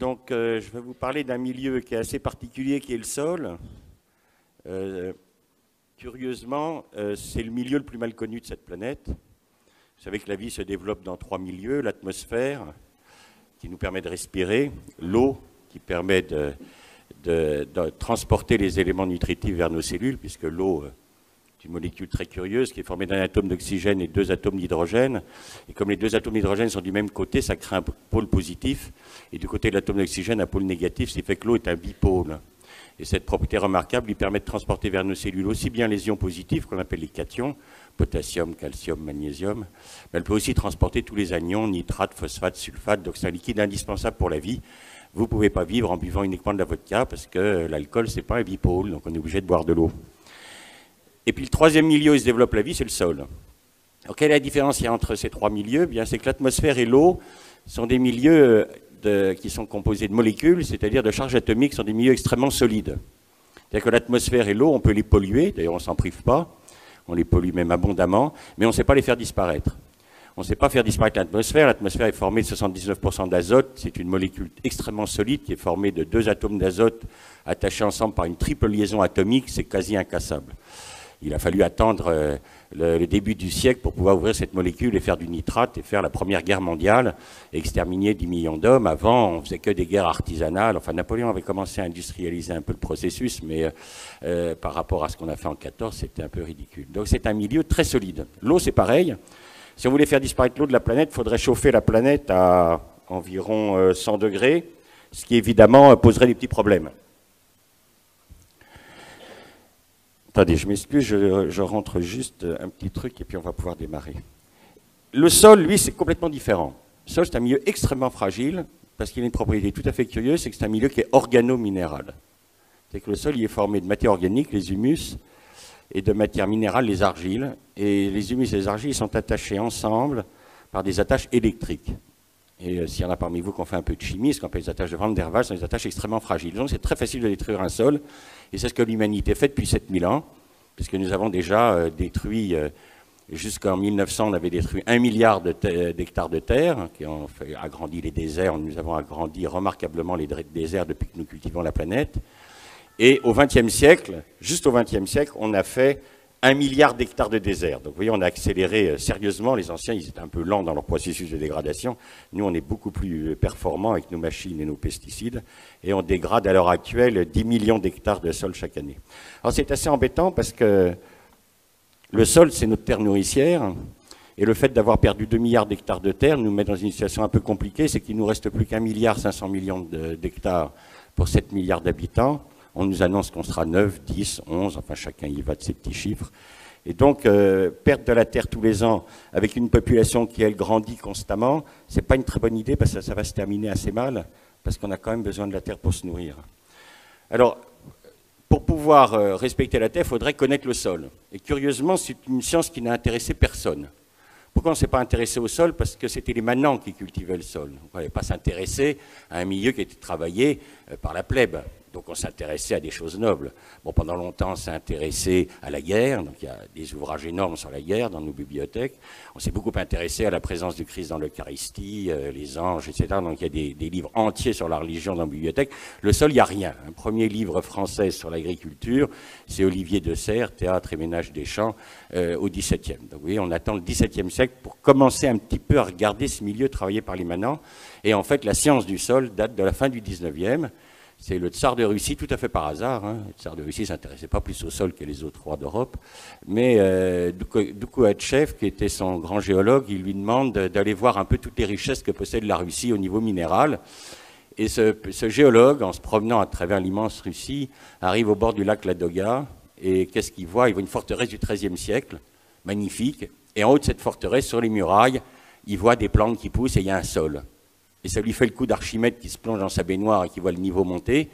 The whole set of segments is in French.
Donc, je vais vous parler d'un milieu qui est assez particulier, qui est le sol. Curieusement, c'est le milieu le plus mal connu de cette planète. Vous savez que la vie se développe dans 3 milieux: l'atmosphère, qui nous permet de respirer, l'eau, qui permet de transporter les éléments nutritifs vers nos cellules, puisque l'eau est une molécule très curieuse qui est formée d'un atome d'oxygène et 2 atomes d'hydrogène. Et comme les 2 atomes d'hydrogène sont du même côté, ça crée un pôle positif. Et du côté de l'atome d'oxygène, un pôle négatif, ce qui fait que l'eau est un bipôle. Et cette propriété remarquable lui permet de transporter vers nos cellules aussi bien les ions positifs, qu'on appelle les cations, potassium, calcium, magnésium, mais elle peut aussi transporter tous les anions, nitrates, phosphates, sulfates. Donc c'est un liquide indispensable pour la vie. Vous ne pouvez pas vivre en buvant uniquement de la vodka, parce que l'alcool, ce n'est pas un bipôle, donc on est obligé de boire de l'eau. Et puis le troisième milieu où se développe la vie, c'est le sol. Alors, quelle est la différence qu'il y a entre ces 3 milieux? Bien, c'est que l'atmosphère et l'eau sont des milieux qui sont composés de molécules, c'est-à-dire de charges atomiques, sont des milieux extrêmement solides. C'est-à-dire que l'atmosphère et l'eau, on peut les polluer, d'ailleurs on ne s'en prive pas, on les pollue même abondamment, mais on ne sait pas les faire disparaître. On ne sait pas faire disparaître l'atmosphère. L'atmosphère est formée de 79% d'azote. C'est une molécule extrêmement solide qui est formée de 2 atomes d'azote attachés ensemble par une triple liaison atomique. C'est quasi incassable. Il a fallu attendre le début du siècle pour pouvoir ouvrir cette molécule et faire du nitrate et faire la Première Guerre mondiale et exterminer 10 millions d'hommes. Avant, on ne faisait que des guerres artisanales. Enfin, Napoléon avait commencé à industrialiser un peu le processus, mais par rapport à ce qu'on a fait en 14, c'était un peu ridicule. Donc c'est un milieu très solide. L'eau, c'est pareil. Si on voulait faire disparaître l'eau de la planète, il faudrait chauffer la planète à environ 100 degrés, ce qui évidemment poserait des petits problèmes. Attendez, je m'excuse, je rentre juste un petit truc et puis on va pouvoir démarrer. Le sol, lui, c'est complètement différent. Le sol, c'est un milieu extrêmement fragile parce qu'il a une propriété tout à fait curieuse, c'est que c'est un milieu qui est organo-minéral. C'est que le sol, il est formé de matière organique, les humus, et de matière minérale, les argiles. Et les humus et les argiles sont attachés ensemble par des attaches électriques. Et s'il y en a parmi vous qui ont fait un peu de chimie, ce qu'on appelle les attaches de Van der Waals, sont des attaches extrêmement fragiles. Donc c'est très facile de détruire un sol. Et c'est ce que l'humanité fait depuis 7000 ans, puisque nous avons déjà détruit, jusqu'en 1900, on avait détruit 1 milliard d'hectares de terre, qui ont agrandi les déserts. Nous avons agrandi remarquablement les déserts depuis que nous cultivons la planète. Et au XXe siècle, juste au XXe siècle, on a fait 1 milliard d'hectares de désert. Donc vous voyez, on a accéléré sérieusement. Les anciens, ils étaient un peu lents dans leur processus de dégradation. Nous, on est beaucoup plus performants avec nos machines et nos pesticides. Et on dégrade à l'heure actuelle 10 millions d'hectares de sol chaque année. Alors c'est assez embêtant parce que le sol, c'est notre terre nourricière. Et le fait d'avoir perdu 2 milliards d'hectares de terre nous met dans une situation un peu compliquée. C'est qu'il ne nous reste plus qu'1,5 milliard d'hectares pour 7 milliards d'habitants. On nous annonce qu'on sera 9, 10, 11, enfin chacun y va de ses petits chiffres. Et donc, perdre de la terre tous les ans avec une population qui, elle, grandit constamment, ce n'est pas une très bonne idée parce que ça va se terminer assez mal, parce qu'on a quand même besoin de la terre pour se nourrir. Alors, pour pouvoir respecter la terre, il faudrait connaître le sol. Et curieusement, c'est une science qui n'a intéressé personne. Pourquoi on ne s'est pas intéressé au sol? Parce que c'était les manants qui cultivaient le sol. On ne pouvait pas s'intéresser à un milieu qui était travaillé par la plèbe. Donc on s'intéressait à des choses nobles. Bon, pendant longtemps, on s'est intéressé à la guerre. Donc il y a des ouvrages énormes sur la guerre dans nos bibliothèques. On s'est beaucoup intéressé à la présence du Christ dans l'Eucharistie, les anges, etc. Donc il y a des livres entiers sur la religion dans nos bibliothèques. Le sol, il n'y a rien. Un premier livre français sur l'agriculture, c'est Olivier de Serres, Théâtre et ménage des champs, au XVIIe. Donc vous voyez, on attend le XVIIe siècle pour commencer un petit peu à regarder ce milieu travaillé par les manants. Et en fait, la science du sol date de la fin du XIXe. C'est le tsar de Russie, tout à fait par hasard. Hein. Le tsar de Russie ne s'intéressait pas plus au sol que les autres rois d'Europe. Mais Doukoutchev, qui était son grand géologue, il lui demande d'aller voir un peu toutes les richesses que possède la Russie au niveau minéral. Et ce géologue, en se promenant à travers l'immense Russie, arrive au bord du lac Ladoga. Et qu'est-ce qu'il voit? Il voit une forteresse du XIIIe siècle, magnifique. Et en haut de cette forteresse, sur les murailles, il voit des plantes qui poussent et il y a un sol. Et ça lui fait le coup d'Archimède qui se plonge dans sa baignoire et qui voit le niveau monter.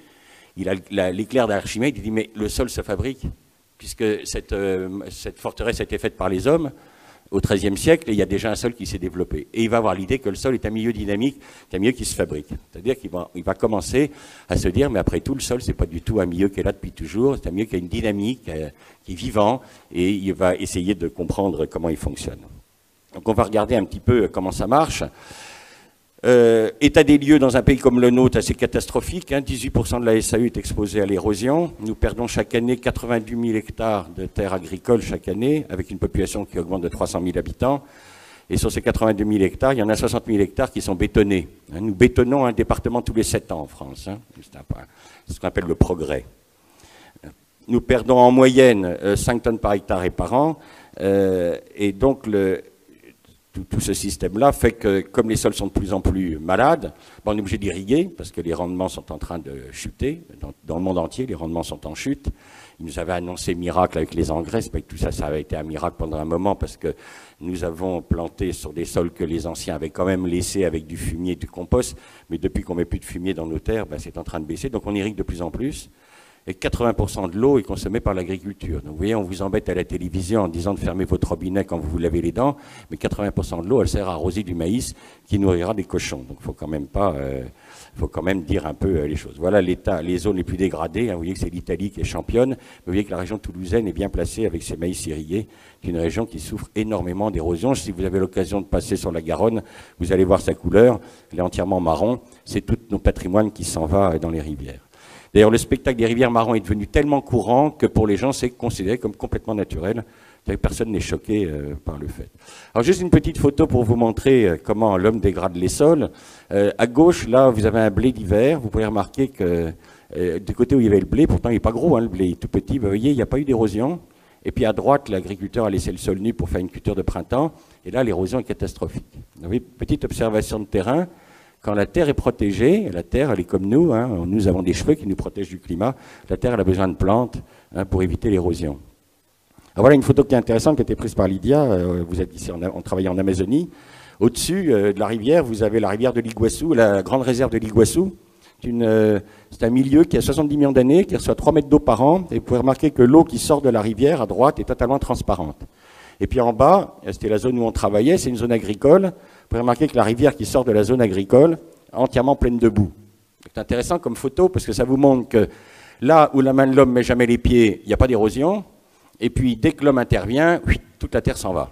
Il a l'éclair d'Archimède, il dit mais le sol se fabrique, puisque cette forteresse a été faite par les hommes au XIIIe siècle et il y a déjà un sol qui s'est développé. Et il va avoir l'idée que le sol est un milieu dynamique, un milieu qui se fabrique. C'est-à-dire qu'il va commencer à se dire mais après tout le sol c'est pas du tout un milieu qui est là depuis toujours, c'est un milieu qui a une dynamique, qui est vivant et il va essayer de comprendre comment il fonctionne. Donc on va regarder un petit peu comment ça marche. État des lieux dans un pays comme le nôtre, assez catastrophique. 18% de la SAU est exposée à l'érosion. Nous perdons chaque année 92 000 hectares de terres agricoles chaque année, avec une population qui augmente de 300 000 habitants. Et sur ces 82 000 hectares, il y en a 60 000 hectares qui sont bétonnés. Nous bétonnons un département tous les 7 ans en France. C'est ce qu'on appelle le progrès. Nous perdons en moyenne 5 tonnes par hectare et par an. Et donc, tout ce système-là fait que, comme les sols sont de plus en plus malades, on est obligé d'irriguer parce que les rendements sont en train de chuter. Dans le monde entier, les rendements sont en chute. Ils nous avaient annoncé miracle avec les engrais. C'est pas que tout ça, ça avait été un miracle pendant un moment parce que nous avons planté sur des sols que les anciens avaient quand même laissés avec du fumier et du compost. Mais depuis qu'on met plus de fumier dans nos terres, c'est en train de baisser. Donc on irrigue de plus en plus. Et 80% de l'eau est consommée par l'agriculture. Donc vous voyez, on vous embête à la télévision en disant de fermer votre robinet quand vous vous lavez les dents, mais 80% de l'eau, elle sert à arroser du maïs qui nourrira des cochons. Donc il faut quand même dire un peu les choses. Voilà les zones les plus dégradées. Vous voyez que c'est l'Italie qui est championne. Vous voyez que la région toulousaine est bien placée avec ses maïs irrigués, qui est une région qui souffre énormément d'érosion. Si vous avez l'occasion de passer sur la Garonne, vous allez voir sa couleur. Elle est entièrement marron. C'est tout nos patrimoines qui s'en va dans les rivières. D'ailleurs, le spectacle des rivières marron est devenu tellement courant que pour les gens, c'est considéré comme complètement naturel. Personne n'est choqué par le fait. Alors, juste une petite photo pour vous montrer comment l'homme dégrade les sols. À gauche, là, vous avez un blé d'hiver. Vous pouvez remarquer que du côté où il y avait le blé, pourtant il n'est pas gros, le blé est tout petit, vous voyez, il n'y a pas eu d'érosion. Et puis à droite, l'agriculteur a laissé le sol nu pour faire une culture de printemps. Et là, l'érosion est catastrophique. Vous voyez, petite observation de terrain. Quand la Terre est protégée, la Terre, elle est comme nous, nous avons des cheveux qui nous protègent du climat, la Terre, elle a besoin de plantes pour éviter l'érosion. Alors voilà une photo qui est intéressante, qui a été prise par Lydia. Vous êtes ici, on travaille en Amazonie. Au-dessus de la rivière, vous avez la rivière de l'Iguassou, la grande réserve de l'Iguassou. C'est un milieu qui a 70 millions d'années, qui reçoit 3 mètres d'eau par an. Et vous pouvez remarquer que l'eau qui sort de la rivière, à droite, est totalement transparente. Et puis en bas, c'était la zone où on travaillait, c'est une zone agricole. Vous pouvez remarquer que la rivière qui sort de la zone agricole est entièrement pleine de boue. C'est intéressant comme photo parce que ça vous montre que là où la main de l'homme ne met jamais les pieds, il n'y a pas d'érosion. Et puis dès que l'homme intervient, toute la terre s'en va.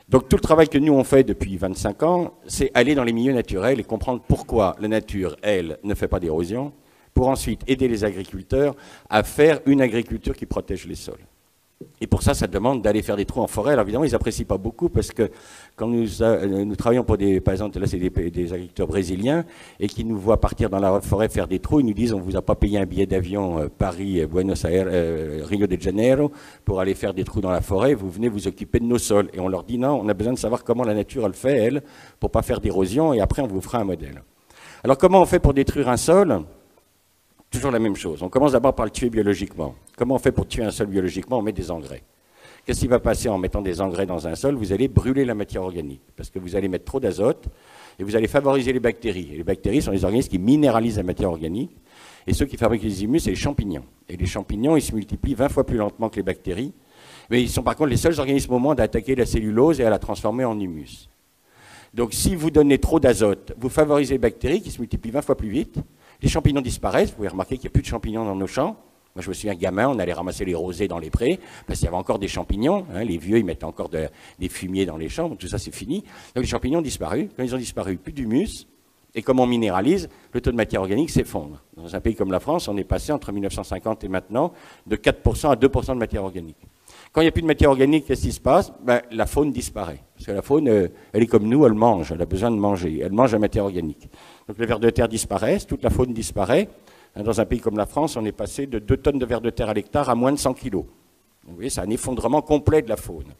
Donc tout le travail que nous on fait depuis 25 ans, c'est aller dans les milieux naturels et comprendre pourquoi la nature, elle, ne fait pas d'érosion, pour ensuite aider les agriculteurs à faire une agriculture qui protège les sols. Et pour ça, ça demande d'aller faire des trous en forêt. Alors évidemment, ils n'apprécient pas beaucoup parce que quand nous travaillons pour par exemple, là c'est des agriculteurs brésiliens et qui nous voient partir dans la forêt faire des trous, ils nous disent on ne vous a pas payé un billet d'avion Paris, Buenos Aires, Rio de Janeiro pour aller faire des trous dans la forêt, vous venez vous occuper de nos sols. Et on leur dit non, on a besoin de savoir comment la nature elle fait, elle, pour ne pas faire d'érosion et après on vous fera un modèle. Alors comment on fait pour détruire un sol ? Toujours la même chose. On commence d'abord par le tuer biologiquement. Comment on fait pour tuer un sol biologiquement ? On met des engrais. Qu'est-ce qui va passer en mettant des engrais dans un sol ? Vous allez brûler la matière organique parce que vous allez mettre trop d'azote et vous allez favoriser les bactéries. Et les bactéries sont les organismes qui minéralisent la matière organique. Et ceux qui fabriquent les humus, c'est les champignons. Et les champignons, ils se multiplient 20 fois plus lentement que les bactéries. Mais ils sont par contre les seuls organismes au monde à attaquer la cellulose et à la transformer en humus. Donc si vous donnez trop d'azote, vous favorisez les bactéries qui se multiplient 20 fois plus vite. Les champignons disparaissent, vous pouvez remarquer qu'il n'y a plus de champignons dans nos champs. Moi, je me souviens, gamin, on allait ramasser les rosés dans les prés, parce qu'il y avait encore des champignons. Les vieux, ils mettaient encore des fumiers dans les champs, tout ça, c'est fini. Donc les champignons ont disparu. Quand ils ont disparu, plus d'humus. Et comme on minéralise, le taux de matière organique s'effondre. Dans un pays comme la France, on est passé entre 1950 et maintenant de 4% à 2% de matière organique. Quand il n'y a plus de matière organique, qu'est-ce qui se passe ? La faune disparaît. Parce que la faune, elle est comme nous, elle mange, elle a besoin de manger. Elle mange la matière organique. Donc les vers de terre disparaissent, toute la faune disparaît. Dans un pays comme la France, on est passé de 2 tonnes de vers de terre à l'hectare à moins de 100 kilos. Vous voyez, c'est un effondrement complet de la faune.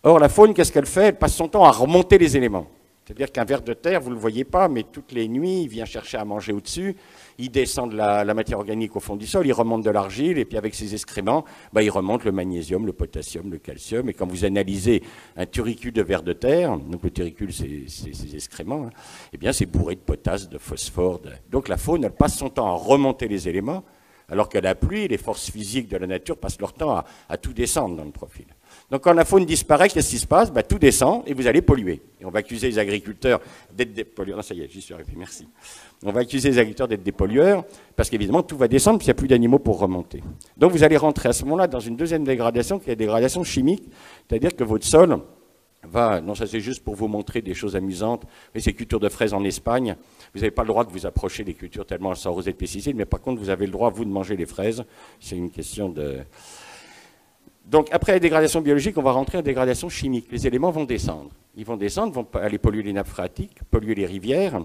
Or, la faune, qu'est-ce qu'elle fait ? Elle passe son temps à remonter les éléments. C'est-à-dire qu'un ver de terre, vous ne le voyez pas, mais toutes les nuits, il vient chercher à manger au-dessus, il descend de la matière organique au fond du sol, il remonte de l'argile, et puis avec ses excréments, il remonte le magnésium, le potassium, le calcium. Et quand vous analysez un turricule de ver de terre, donc le turricule, c'est ses excréments, eh bien c'est bourré de potasse, de phosphore. Donc la faune, elle passe son temps à remonter les éléments, alors que la pluie, les forces physiques de la nature passent leur temps à tout descendre dans le profil. Donc quand la faune disparaît, qu'est-ce qui se passe ? Tout descend et vous allez polluer. Et on va accuser les agriculteurs d'être des pollueurs. Non, ça y est, j'y suis arrivé, merci. On va accuser les agriculteurs d'être des pollueurs parce qu'évidemment tout va descendre puisqu'il n'y a plus d'animaux pour remonter. Donc vous allez rentrer à ce moment-là dans une deuxième dégradation qui est la dégradation chimique, c'est-à-dire que votre sol non, ça c'est juste pour vous montrer des choses amusantes, mais ces cultures de fraises en Espagne, vous n'avez pas le droit de vous approcher des cultures tellement elles sont arrosées de pesticides, mais par contre vous avez le droit, vous, de manger les fraises. C'est une question de... Donc après la dégradation biologique, on va rentrer en dégradation chimique. Les éléments vont descendre. Ils vont descendre, vont aller polluer les nappes phréatiques, polluer les rivières,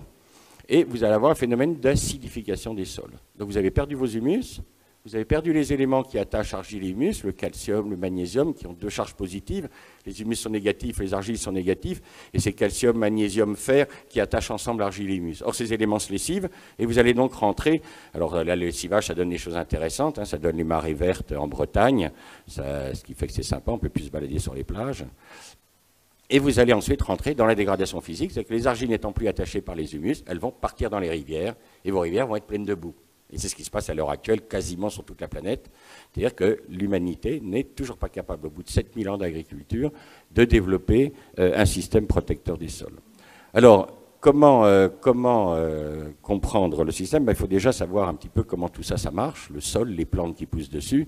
et vous allez avoir un phénomène d'acidification des sols. Donc vous avez perdu vos humus, vous avez perdu les éléments qui attachent argile et humus, le calcium, le magnésium, qui ont deux charges positives. Les humus sont négatifs, les argiles sont négatifs, et c'est calcium, magnésium, fer qui attachent ensemble argile et humus. Or, ces éléments se lessivent, et vous allez donc rentrer. Alors là, le lessivage, ça donne des choses intéressantes, hein, ça donne les marées vertes en Bretagne, ce qui fait que c'est sympa, on peut plus se balader sur les plages. Et vous allez ensuite rentrer dans la dégradation physique, c'est que les argiles n'étant plus attachées par les humus, elles vont partir dans les rivières, et vos rivières vont être pleines de boue. Et c'est ce qui se passe à l'heure actuelle quasiment sur toute la planète. C'est-à-dire que l'humanité n'est toujours pas capable, au bout de 7000 ans d'agriculture, de développer un système protecteur des sols. Alors, comment comprendre le système? Il faut déjà savoir un petit peu comment tout ça, ça marche, le sol, les plantes qui poussent dessus.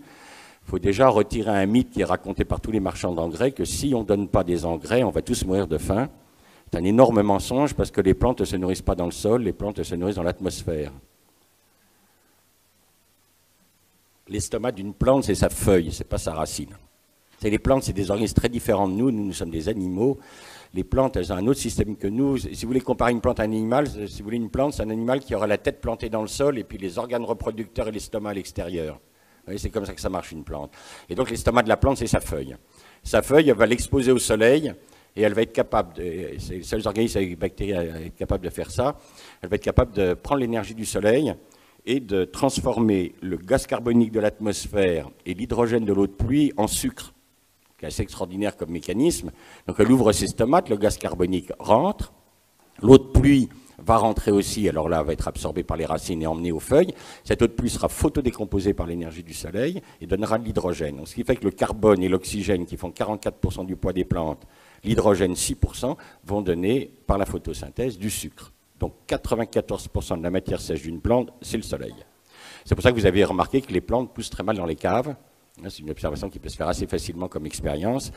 Il faut déjà retirer un mythe qui est raconté par tous les marchands d'engrais, que si on ne donne pas des engrais, on va tous mourir de faim. C'est un énorme mensonge parce que les plantes ne se nourrissent pas dans le sol, les plantes se nourrissent dans l'atmosphère. L'estomac d'une plante, c'est sa feuille, c'est pas sa racine. Les plantes, c'est des organismes très différents de nous. Nous sommes des animaux. Les plantes, elles ont un autre système que nous. Si vous voulez comparer une plante à un animal, si vous voulez une plante, c'est un animal qui aura la tête plantée dans le sol et puis les organes reproducteurs et l'estomac à l'extérieur. Vous voyez, c'est comme ça que ça marche une plante. Et donc l'estomac de la plante, c'est sa feuille. Sa feuille, elle va l'exposer au soleil et elle va être capable, c'est les seuls organismes avec bactéries à être capables de faire ça, elle va être capable de prendre l'énergie du soleil et de transformer le gaz carbonique de l'atmosphère et l'hydrogène de l'eau de pluie en sucre. C'est assez extraordinaire comme mécanisme. Donc elle ouvre ses stomates, le gaz carbonique rentre, l'eau de pluie va rentrer aussi, alors là, elle va être absorbée par les racines et emmenée aux feuilles. Cette eau de pluie sera photodécomposée par l'énergie du soleil et donnera de l'hydrogène. Ce qui fait que le carbone et l'oxygène, qui font 44% du poids des plantes, l'hydrogène 6%, vont donner, par la photosynthèse, du sucre. Donc 94% de la matière sèche d'une plante, c'est le soleil. C'est pour ça que vous avez remarqué que les plantes poussent très mal dans les caves. C'est une observation qui peut se faire assez facilement comme expérience.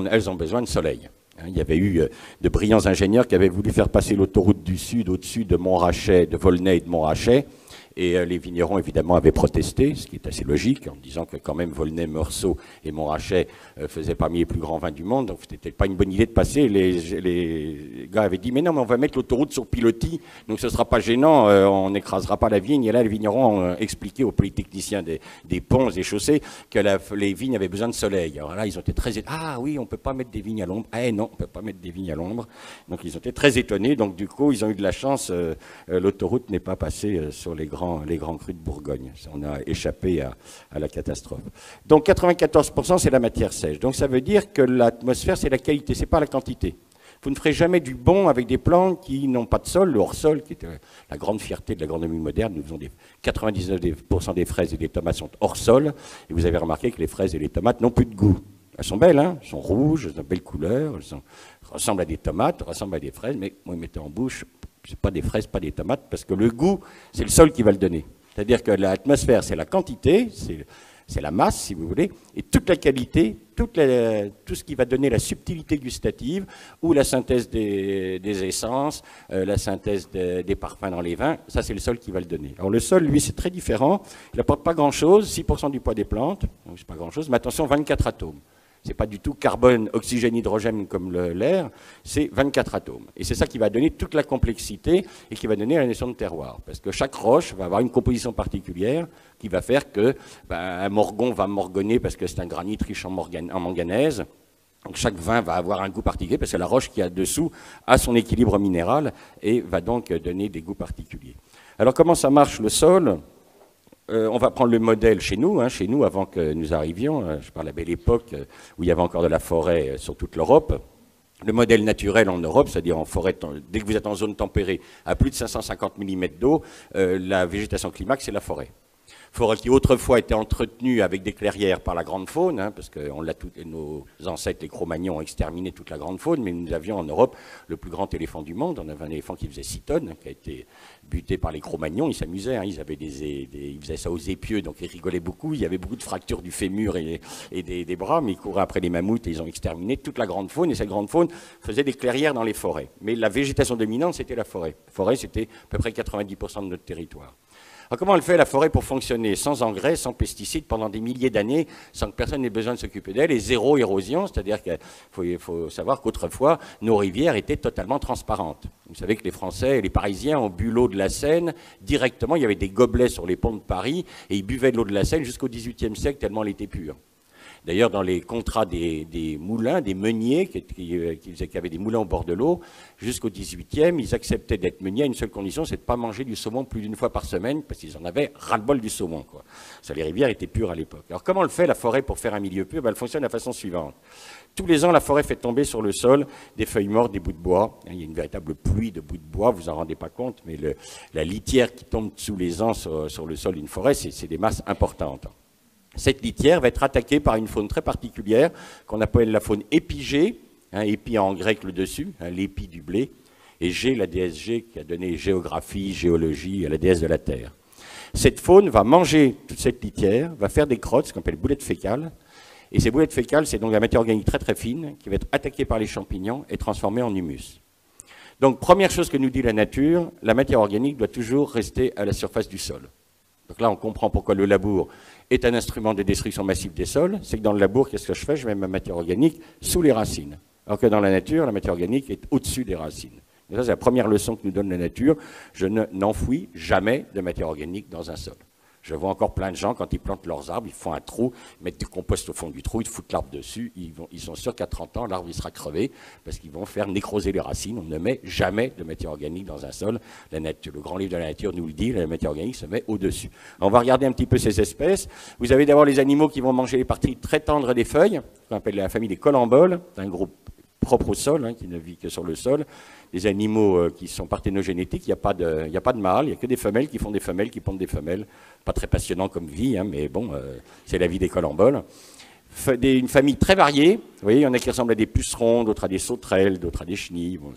Elles ont besoin de soleil. Il y avait eu de brillants ingénieurs qui avaient voulu faire passer l'autoroute du Sud au-dessus de Montrachet, de Volnay et de Montrachet. Et les vignerons, évidemment, avaient protesté, ce qui est assez logique, en disant que quand même Volnay, Meursault et Montrachet faisaient parmi les plus grands vins du monde, donc c'était pas une bonne idée de passer. Les gars avaient dit, mais non, mais on va mettre l'autoroute sur pilotis, donc ce sera pas gênant, on n'écrasera pas la vigne. Et là, les vignerons ont expliqué aux polytechniciens des ponts et chaussées que les vignes avaient besoin de soleil. Alors là, ils ont été très étonnés. Ah oui, on peut pas mettre des vignes à l'ombre. Ah non, on peut pas mettre des vignes à l'ombre. Donc ils ont été très étonnés, donc du coup, ils ont eu de la chance, l'autoroute n'est pas passée sur les grands crus de Bourgogne. On a échappé à la catastrophe. Donc 94%, c'est la matière sèche. Donc ça veut dire que l'atmosphère, c'est la qualité, c'est pas la quantité. Vous ne ferez jamais du bon avec des plantes qui n'ont pas de sol. Le hors-sol, qui était la grande fierté de l'agronomie moderne, nous faisons 99% des fraises et des tomates sont hors-sol. Et vous avez remarqué que les fraises et les tomates n'ont plus de goût. Elles sont belles, hein, elles sont rouges, elles ont de belles couleurs, ressemblent à des tomates, ressemblent à des fraises, mais vous les mettez en bouche, c'est pas des fraises, pas des tomates, parce que le goût, c'est le sol qui va le donner. C'est-à-dire que l'atmosphère, c'est la quantité, c'est la masse, si vous voulez, et toute la qualité, tout ce qui va donner la subtilité gustative, ou la synthèse des essences, la synthèse des parfums dans les vins, ça c'est le sol qui va le donner. Alors le sol, lui, c'est très différent, il n'apporte pas grand-chose, 6% du poids des plantes, donc c'est pas grand-chose, mais attention, 24 atomes. C'est pas du tout carbone, oxygène, hydrogène comme l'air, c'est 24 atomes. Et c'est ça qui va donner toute la complexité et qui va donner la notion de terroir. Parce que chaque roche va avoir une composition particulière qui va faire que un morgon va morgonner parce que c'est un granit riche en manganèse. Donc chaque vin va avoir un goût particulier parce que la roche qui est dessous a son équilibre minéral et va donc donner des goûts particuliers. Alors comment ça marche le sol ? On va prendre le modèle chez nous, avant que nous arrivions, je parle à la belle époque où il y avait encore de la forêt sur toute l'Europe. Le modèle naturel en Europe, c'est-à-dire en forêt, dès que vous êtes en zone tempérée, à plus de 550 mm d'eau, la végétation climax, c'est la forêt. Forêt qui autrefois était entretenue avec des clairières par la grande faune, hein, parce que nos ancêtres, les Cro-Magnons, ont exterminé toute la grande faune, mais nous avions en Europe le plus grand éléphant du monde. On avait un éléphant qui faisait 6 tonnes, qui a été buté par les Cro-Magnons. Ils s'amusaient, hein, ils faisaient ça aux épieux, donc ils rigolaient beaucoup. Il y avait beaucoup de fractures du fémur et des bras, mais ils couraient après les mammouths et ils ont exterminé toute la grande faune. Et cette grande faune faisait des clairières dans les forêts. Mais la végétation dominante, c'était la forêt. La forêt, c'était à peu près 90% de notre territoire. Alors comment elle fait la forêt pour fonctionner sans engrais, sans pesticides, pendant des milliers d'années, sans que personne n'ait besoin de s'occuper d'elle, et zéro érosion, c'est-à-dire qu'il faut savoir qu'autrefois, nos rivières étaient totalement transparentes. Vous savez que les Français et les Parisiens ont bu l'eau de la Seine directement, il y avait des gobelets sur les ponts de Paris, et ils buvaient de l'eau de la Seine jusqu'au XVIIIe siècle, tellement elle était pure. D'ailleurs, dans les contrats des moulins, des meuniers, qui avaient des moulins au bord de l'eau, jusqu'au 18e, ils acceptaient d'être meuniers à une seule condition, c'est de ne pas manger du saumon plus d'une fois par semaine, parce qu'ils en avaient ras-le-bol du saumon, quoi. Ça, les rivières étaient pures à l'époque. Alors comment le fait la forêt pour faire un milieu pur? Elle fonctionne de la façon suivante. Tous les ans, la forêt fait tomber sur le sol des feuilles mortes, des bouts de bois. Il y a une véritable pluie de bouts de bois, vous en rendez pas compte, mais la litière qui tombe tous les ans sur le sol d'une forêt, c'est des masses importantes. Cette litière va être attaquée par une faune très particulière qu'on appelle la faune épigée, hein, épi en grec le dessus, hein, l'épi du blé, et G, la déesse G qui a donné géographie, géologie à la déesse de la terre. Cette faune va manger toute cette litière, va faire des crottes, ce qu'on appelle boulettes fécales, et ces boulettes fécales, c'est donc la matière organique très très fine qui va être attaquée par les champignons et transformée en humus. Donc première chose que nous dit la nature, la matière organique doit toujours rester à la surface du sol. Donc là, on comprend pourquoi le labour est un instrument de destruction massive des sols. C'est que dans le labour, qu'est-ce que je fais? Je mets ma matière organique sous les racines. Alors que dans la nature, la matière organique est au-dessus des racines. Et ça, c'est la première leçon que nous donne la nature. Je n'enfouis jamais de matière organique dans un sol. Je vois encore plein de gens, quand ils plantent leurs arbres, ils font un trou, ils mettent du compost au fond du trou, ils foutent l'arbre dessus, ils sont sûrs qu'à 30 ans, l'arbre il sera crevé, parce qu'ils vont faire nécroser les racines. On ne met jamais de matière organique dans un sol. La nature, le grand livre de la nature nous le dit, la matière organique se met au-dessus. On va regarder un petit peu ces espèces. Vous avez d'abord les animaux qui vont manger les parties très tendres des feuilles, qu'on appelle la famille des colamboles, un groupe propre au sol, hein, qui ne vit que sur le sol. Des animaux qui sont parthénogénétiques, il n'y a pas de mâle, il n'y a que des femelles qui font des femelles, qui pondent des femelles. Pas très passionnant comme vie, hein, mais bon, c'est la vie des colamboles. Une famille très variée, vous voyez, il y en a qui ressemblent à des pucerons, d'autres à des sauterelles, d'autres à des chenilles. Bon.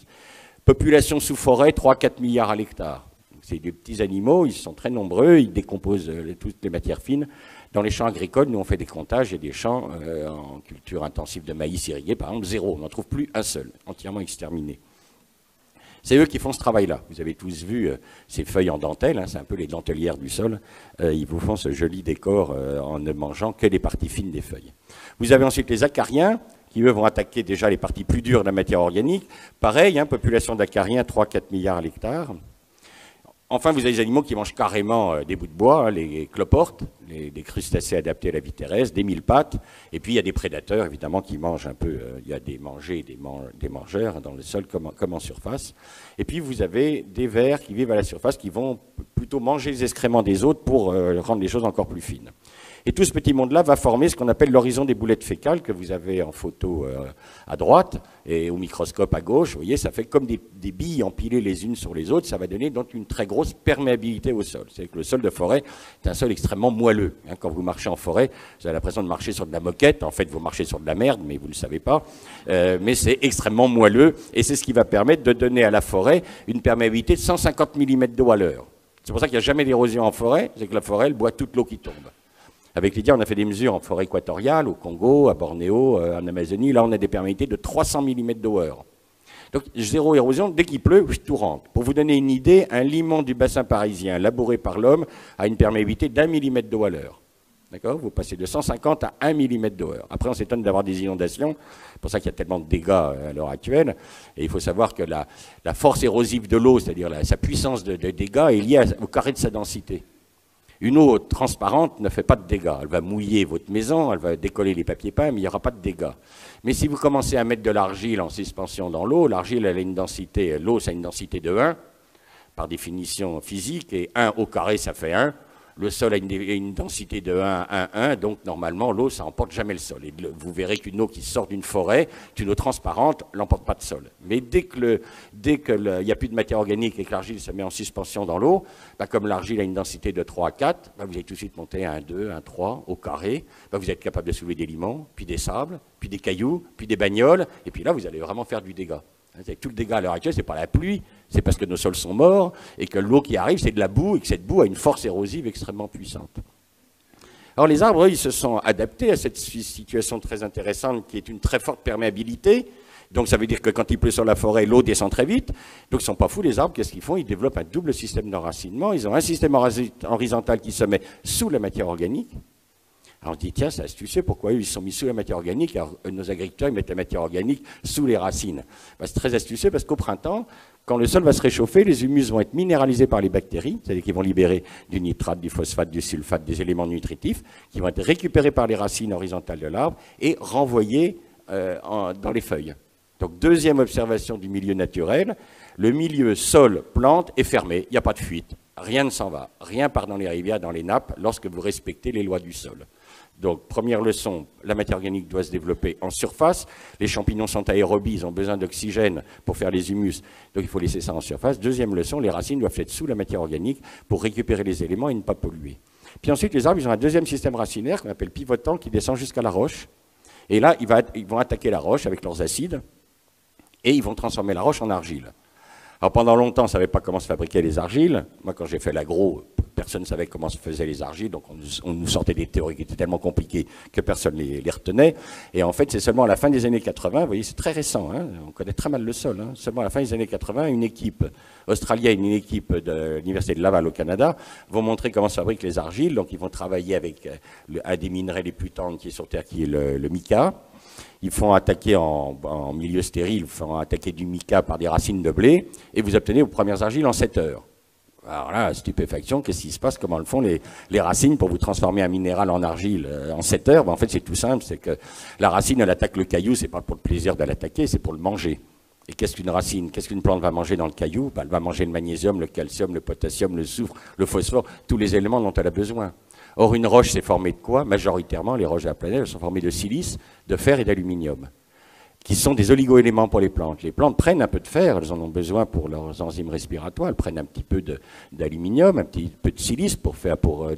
Population sous forêt, 3-4 milliards à l'hectare. C'est des petits animaux, ils sont très nombreux, ils décomposent toutes les matières fines. Dans les champs agricoles, nous on fait des comptages, il y a des champs en culture intensive de maïs irrigué, par exemple, zéro, on n'en trouve plus un seul, entièrement exterminé. C'est eux qui font ce travail-là. Vous avez tous vu ces feuilles en dentelle, hein, c'est un peu les dentelières du sol. Ils vous font ce joli décor en ne mangeant que les parties fines des feuilles. Vous avez ensuite les acariens, qui eux vont attaquer déjà les parties plus dures de la matière organique. Pareil, hein, population d'acariens, 3-4 milliards à l'hectare. Enfin, vous avez des animaux qui mangent carrément des bouts de bois, hein, les cloportes, des crustacés adaptés à la vie terrestre, des mille-pattes. Et puis, il y a des prédateurs, évidemment, qui mangent un peu. Il y a des mangés et des mangeurs, hein, dans le sol comme en surface. Et puis, vous avez des vers qui vivent à la surface, qui vont plutôt manger les excréments des autres pour rendre les choses encore plus fines. Et tout ce petit monde-là va former ce qu'on appelle l'horizon des boulettes fécales, que vous avez en photo à droite et au microscope à gauche. Vous voyez, ça fait comme des billes empilées les unes sur les autres. Ça va donner donc une très grosse perméabilité au sol. C'est que le sol de forêt est un sol extrêmement moelleux. Hein, quand vous marchez en forêt, vous avez l'impression de marcher sur de la moquette. En fait, vous marchez sur de la merde, mais vous ne le savez pas. Mais c'est extrêmement moelleux. Et c'est ce qui va permettre de donner à la forêt une perméabilité de 150 mm d'eau à l'heure. C'est pour ça qu'il n'y a jamais d'érosion en forêt. C'est que la forêt, elle boit toute l'eau qui tombe. Avec Lydia, on a fait des mesures en forêt équatoriale, au Congo, à Bornéo, en Amazonie. Là, on a des perméabilités de 300 mm d'eau-heure. Donc, zéro érosion, dès qu'il pleut, tout rentre. Pour vous donner une idée, un limon du bassin parisien labouré par l'homme a une perméabilité d'1 mm d'eau à l'heure. D'accord? Vous passez de 150 à 1 mm d'eau-heure. Après, on s'étonne d'avoir des inondations. C'est pour ça qu'il y a tellement de dégâts à l'heure actuelle. Et il faut savoir que la force érosive de l'eau, c'est-à-dire sa puissance de dégâts, est liée au carré de sa densité. Une eau transparente ne fait pas de dégâts. Elle va mouiller votre maison, elle va décoller les papiers peints, mais il n'y aura pas de dégâts. Mais si vous commencez à mettre de l'argile en suspension dans l'eau, l'argile, elle a une densité, l'eau, ça a une densité de 1, par définition physique, et 1 au carré, ça fait 1. Le sol a une densité de 1 à 1, donc normalement l'eau, ça n'emporte jamais le sol. Et vous verrez qu'une eau qui sort d'une forêt, une eau transparente, n'emporte pas de sol. Mais dès qu'il n'y a plus de matière organique et que l'argile se met en suspension dans l'eau, bah, comme l'argile a une densité de 3 à 4, bah, vous allez tout de suite monter à 1, 2, 1, 3 au carré. Bah, vous êtes capable de soulever des limons, puis des sables, puis des cailloux, puis des bagnoles, et puis là, vous allez vraiment faire du dégât. Tout le dégât à l'heure actuelle, ce n'est pas la pluie, c'est parce que nos sols sont morts et que l'eau qui arrive, c'est de la boue et que cette boue a une force érosive extrêmement puissante. Alors les arbres, ils se sont adaptés à cette situation très intéressante qui est une très forte perméabilité. Donc ça veut dire que quand il pleut sur la forêt, l'eau descend très vite. Donc ils ne sont pas fous, les arbres, qu'est-ce qu'ils font? Ils développent un double système d'enracinement. Ils ont un système horizontal qui se met sous la matière organique. Alors on se dit, tiens, c'est astucieux, pourquoi eux, ils sont mis sous la matière organique, alors nos agriculteurs, ils mettent la matière organique sous les racines. Ben, c'est très astucieux parce qu'au printemps, quand le sol va se réchauffer, les humus vont être minéralisés par les bactéries, c'est-à-dire qu'ils vont libérer du nitrate, du phosphate, du sulfate, des éléments nutritifs, qui vont être récupérés par les racines horizontales de l'arbre et renvoyés dans les feuilles. Donc deuxième observation du milieu naturel, le milieu sol-plante est fermé, il n'y a pas de fuite, rien ne s'en va, rien part dans les rivières, dans les nappes, lorsque vous respectez les lois du sol. Donc, première leçon, la matière organique doit se développer en surface. Les champignons sont aérobies, ils ont besoin d'oxygène pour faire les humus, donc il faut laisser ça en surface. Deuxième leçon, les racines doivent être sous la matière organique pour récupérer les éléments et ne pas polluer. Puis ensuite, les arbres, ils ont un deuxième système racinaire qu'on appelle pivotant qui descend jusqu'à la roche. Et là, ils vont attaquer la roche avec leurs acides et ils vont transformer la roche en argile. Alors pendant longtemps, on ne savait pas comment se fabriquaient les argiles. Moi, quand j'ai fait l'agro, personne ne savait comment se faisaient les argiles, donc on nous sortait des théories qui étaient tellement compliquées que personne ne les retenait. Et en fait, c'est seulement à la fin des années 80, vous voyez, c'est très récent, hein, on connaît très mal le sol, hein, seulement à la fin des années 80, une équipe australienne, une équipe de l'Université de Laval au Canada, vont montrer comment se fabriquent les argiles. Donc ils vont travailler avec un des minerais les plus tendres qui est sur Terre, qui est le mica. Ils font attaquer en milieu stérile, ils font attaquer du mica par des racines de blé, et vous obtenez vos premières argiles en 7 heures. Alors là, stupéfaction, qu'est-ce qui se passe? Comment le font les racines pour vous transformer un minéral en argile en 7 heures? Ben, en fait, c'est tout simple, c'est que la racine, elle attaque le caillou, c'est pas pour le plaisir de l'attaquer, c'est pour le manger. Et qu'est-ce qu'une racine? Qu'est-ce qu'une plante va manger dans le caillou? Ben, elle va manger le magnésium, le calcium, le potassium, le soufre, le phosphore, tous les éléments dont elle a besoin. Or, une roche, c'est formé de quoi? Majoritairement, les roches de la planète, elles sont formées de silice, de fer et d'aluminium, qui sont des oligo-éléments pour les plantes. Les plantes prennent un peu de fer, elles en ont besoin pour leurs enzymes respiratoires, elles prennent un petit peu d'aluminium, un petit peu de silice pour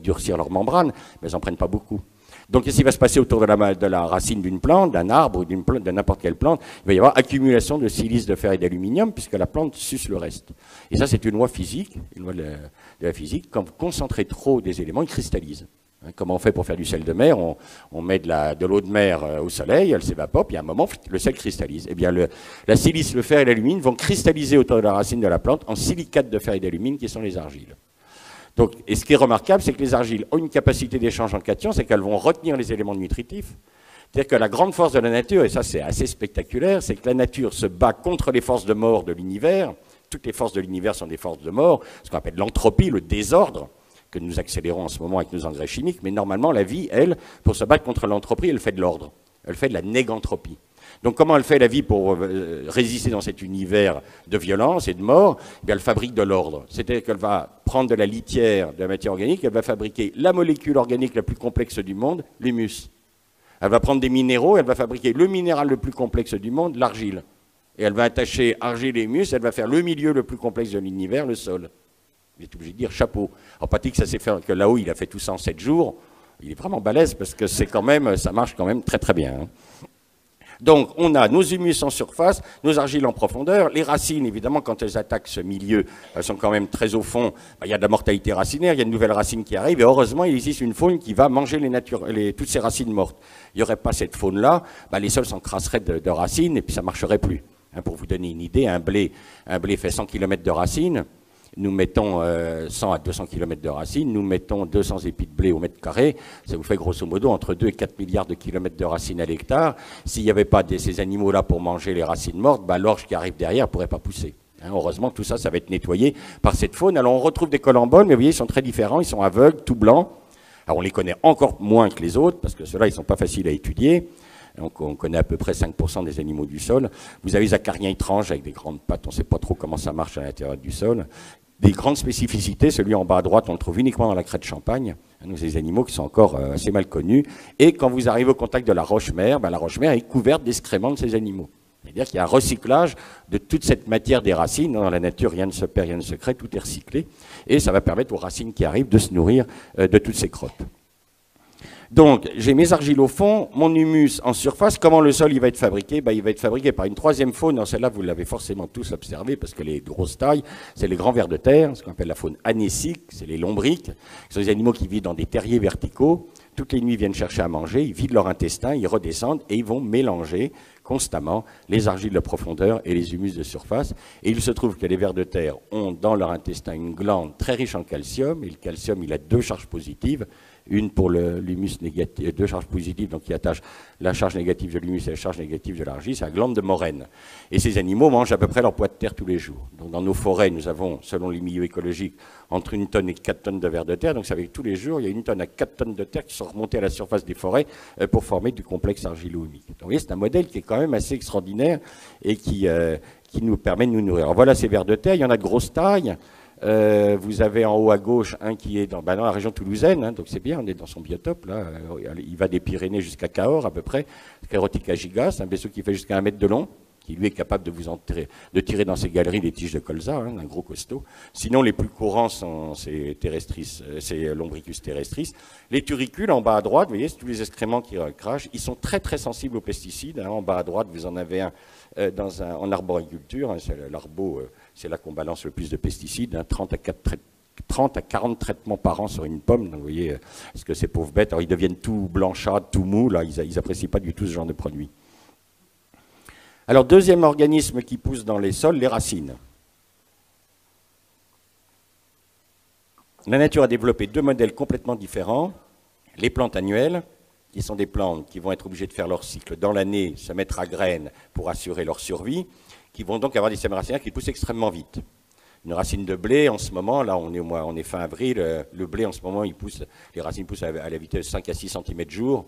durcir leur membrane, mais elles n'en prennent pas beaucoup. Donc, qu'est-ce qui va se passer autour de la racine d'une plante, d'un arbre ou d'une plante, de n'importe quelle plante? Il va y avoir accumulation de silice, de fer et d'aluminium, puisque la plante suce le reste. Et ça, c'est une loi physique, une loi de la physique. Quand vous concentrez trop des éléments, ils cristallisent. Comment on fait pour faire du sel de mer? On met de l'eau de mer au soleil, elle s'évapore, puis à un moment, le sel cristallise. Eh bien, la silice, le fer et l'alumine vont cristalliser autour de la racine de la plante en silicates de fer et d'alumine, qui sont les argiles. Donc, et ce qui est remarquable, c'est que les argiles ont une capacité d'échange en cations, c'est qu'elles vont retenir les éléments nutritifs. C'est-à-dire que la grande force de la nature, et ça c'est assez spectaculaire, c'est que la nature se bat contre les forces de mort de l'univers. Toutes les forces de l'univers sont des forces de mort, ce qu'on appelle l'entropie, le désordre, que nous accélérons en ce moment avec nos engrais chimiques. Mais normalement, la vie, elle, pour se battre contre l'entropie, elle fait de l'ordre. Elle fait de la négantropie. Donc comment elle fait la vie pour résister dans cet univers de violence et de mort? Eh bien, elle fabrique de l'ordre. C'est-à-dire qu'elle va prendre de la litière, de la matière organique, elle va fabriquer la molécule organique la plus complexe du monde, l'humus. Elle va prendre des minéraux, elle va fabriquer le minéral le plus complexe du monde, l'argile. Et elle va attacher argile et humus, elle va faire le milieu le plus complexe de l'univers, le sol. Vous êtes obligé de dire chapeau. Alors, pas dit que ça s'est fait, que là-haut, il a fait tout ça en 7 jours. Il est vraiment balèze parce que c'est quand même, ça marche quand même très très bien. Hein. Donc, on a nos humus en surface, nos argiles en profondeur. Les racines, évidemment, quand elles attaquent ce milieu, elles sont quand même très au fond. Il y a de la mortalité racinaire, il y a de nouvelles racines qui arrivent. Et heureusement, il existe une faune qui va manger toutes ces racines mortes. Il n'y aurait pas cette faune-là, les sols s'encrasseraient de racines et puis ça ne marcherait plus. Hein, pour vous donner une idée, un blé fait 100 km de racines. Nous mettons 100 à 200 km de racines, nous mettons 200 épis de blé au mètre carré, ça vous fait grosso modo entre 2 et 4 milliards de kilomètres de racines à l'hectare. S'il n'y avait pas ces animaux-là pour manger les racines mortes, l'orge qui arrive derrière ne pourrait pas pousser. Hein, heureusement, tout ça, ça va être nettoyé par cette faune. Alors on retrouve des colamboles, mais vous voyez, ils sont très différents, ils sont aveugles, tout blancs. Alors on les connaît encore moins que les autres, parce que ceux-là, ils ne sont pas faciles à étudier. Donc on connaît à peu près 5% des animaux du sol. Vous avez les acariens étranges avec des grandes pattes, on ne sait pas trop comment ça marche à l'intérieur du sol. des grandes spécificités. Celui en bas à droite, on le trouve uniquement dans la crête Champagne. Donc, c'est des animaux qui sont encore assez mal connus. Et quand vous arrivez au contact de la roche-mère, la roche-mère est couverte d'excréments de ces animaux. C'est-à-dire qu'il y a un recyclage de toute cette matière des racines. Dans la nature, rien ne se perd, rien ne se crée, tout est recyclé. Et ça va permettre aux racines qui arrivent de se nourrir de toutes ces crottes. Donc, j'ai mes argiles au fond, mon humus en surface. Comment le sol il va être fabriqué? Il va être fabriqué par une troisième faune. Celle-là, vous l'avez forcément tous observé parce que les grosses tailles, c'est les grands vers de terre, ce qu'on appelle la faune anécique, c'est les lombriques. Ce sont des animaux qui vivent dans des terriers verticaux. Toutes les nuits, ils viennent chercher à manger, ils vident leur intestin, ils redescendent et ils vont mélanger constamment les argiles de profondeur et les humus de surface. Et il se trouve que les vers de terre ont dans leur intestin une glande très riche en calcium. Et le calcium, il a deux charges positives. Une pour l'humus négatif, deux charges positives, donc qui attachent la charge négative de l'humus et la charge négative de l'argile, c'est la glande de Morène. Et ces animaux mangent à peu près leur poids de terre tous les jours. Donc dans nos forêts, nous avons, selon les milieux écologiques, entre 1 tonne et 4 tonnes de vers de terre. Donc ça veut dire que tous les jours, il y a 1 tonne à 4 tonnes de terre qui sont remontées à la surface des forêts pour former du complexe argilo-humique. Donc vous voyez, c'est un modèle qui est quand même assez extraordinaire et qui nous permet de nous nourrir. Alors voilà ces vers de terre, il y en a de grosses tailles. Vous avez en haut à gauche un qui est dans la région toulousaine, donc c'est bien, on est dans son biotope, là. Il va des Pyrénées jusqu'à Cahors à peu près, Sclerotica giga, c'est un vaisseau qui fait jusqu'à 1 mètre de long, qui lui est capable de tirer dans ses galeries des tiges de colza, un gros costaud. Sinon, les plus courants sont ces Lombricus terrestris. Les turicules, en bas à droite, vous voyez, c'est tous les excréments qui crachent, ils sont très très sensibles aux pesticides. En bas à droite, vous en avez un en arboriculture, c'est l'arbo, c'est là qu'on balance le plus de pesticides, 30 à 40 traitements par an sur une pomme. Donc vous voyez, parce que ces pauvres bêtes, alors ils deviennent tout blanchâtres, tout mous, là, ils n'apprécient pas du tout ce genre de produit. Alors, deuxième organisme qui pousse dans les sols, les racines. La nature a développé deux modèles complètement différents. Les plantes annuelles, qui sont des plantes qui vont être obligées de faire leur cycle dans l'année, se mettre à graines pour assurer leur survie, qui vont donc avoir des systèmes racinaires qui poussent extrêmement vite. Une racine de blé, en ce moment, là on est fin avril, le blé en ce moment, les racines poussent à la vitesse de 5 à 6 cm jour.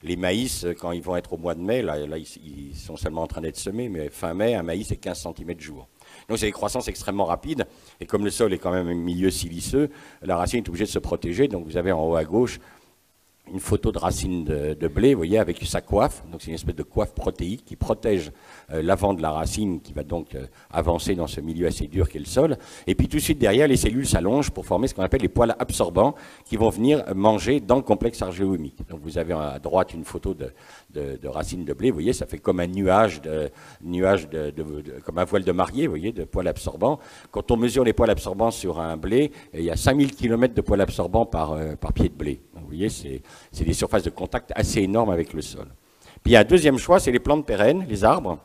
Les maïs, quand ils vont être au mois de mai, là ils sont seulement en train d'être semés, mais fin mai, un maïs c'est 15 cm jour. Donc c'est des croissances extrêmement rapides, et comme le sol est quand même un milieu siliceux, la racine est obligée de se protéger, donc vous avez en haut à gauche une photo de racine de blé, vous voyez, avec sa coiffe. Donc c'est une espèce de coiffe protéique qui protège l'avant de la racine qui va donc avancer dans ce milieu assez dur qu'est le sol. Et puis tout de suite derrière, les cellules s'allongent pour former ce qu'on appelle les poils absorbants qui vont venir manger dans le complexe argilo-humique. Donc vous avez à droite une photo de racine de blé, vous voyez, ça fait comme un nuage, comme un voile de mariée, vous voyez, de poils absorbants. Quand on mesure les poils absorbants sur un blé, il y a 5000 km de poils absorbants par pied de blé. Donc, vous voyez, c'est des surfaces de contact assez énormes avec le sol. Puis il y a un deuxième choix, c'est les plantes pérennes, les arbres.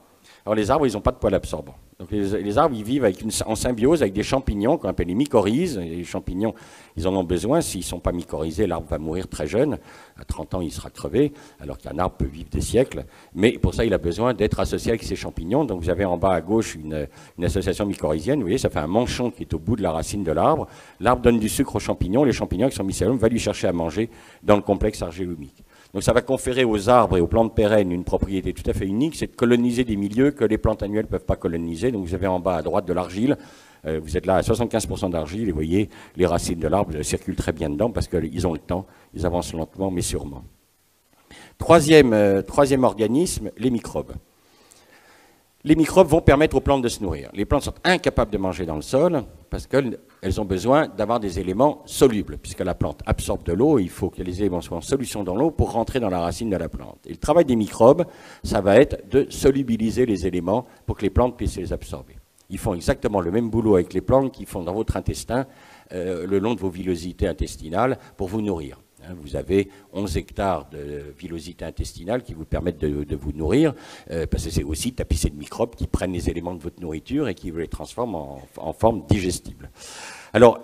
Alors les arbres, ils n'ont pas de poils absorbants. Donc les arbres, ils vivent en symbiose avec des champignons qu'on appelle les mycorhizes. Et les champignons, ils en ont besoin. S'ils ne sont pas mycorhizés, l'arbre va mourir très jeune. À 30 ans, il sera crevé, alors qu'un arbre peut vivre des siècles. Mais pour ça, il a besoin d'être associé avec ces champignons. Donc vous avez en bas à gauche une association mycorhizienne. Vous voyez, ça fait un manchon qui est au bout de la racine de l'arbre. L'arbre donne du sucre aux champignons. Les champignons, qui sont mycélium, vont lui chercher à manger dans le complexe argilo-humique. Donc ça va conférer aux arbres et aux plantes pérennes une propriété tout à fait unique, c'est de coloniser des milieux que les plantes annuelles ne peuvent pas coloniser. Donc vous avez en bas à droite de l'argile, vous êtes là à 75% d'argile et vous voyez les racines de l'arbre circulent très bien dedans parce qu'ils ont le temps, ils avancent lentement mais sûrement. Troisième organisme, les microbes. Les microbes vont permettre aux plantes de se nourrir. Les plantes sont incapables de manger dans le sol parce qu'elles ont besoin d'avoir des éléments solubles. Puisque la plante absorbe de l'eau, il faut que les éléments soient en solution dans l'eau pour rentrer dans la racine de la plante. Et le travail des microbes, ça va être de solubiliser les éléments pour que les plantes puissent les absorber. Ils font exactement le même boulot avec les plantes qu'ils font dans votre intestin, le long de vos villosités intestinales, pour vous nourrir. Vous avez 11 hectares de villosité intestinale qui vous permettent de vous nourrir, parce que c'est aussi tapissé de microbes qui prennent les éléments de votre nourriture et qui vous les transforment en forme digestible. Alors,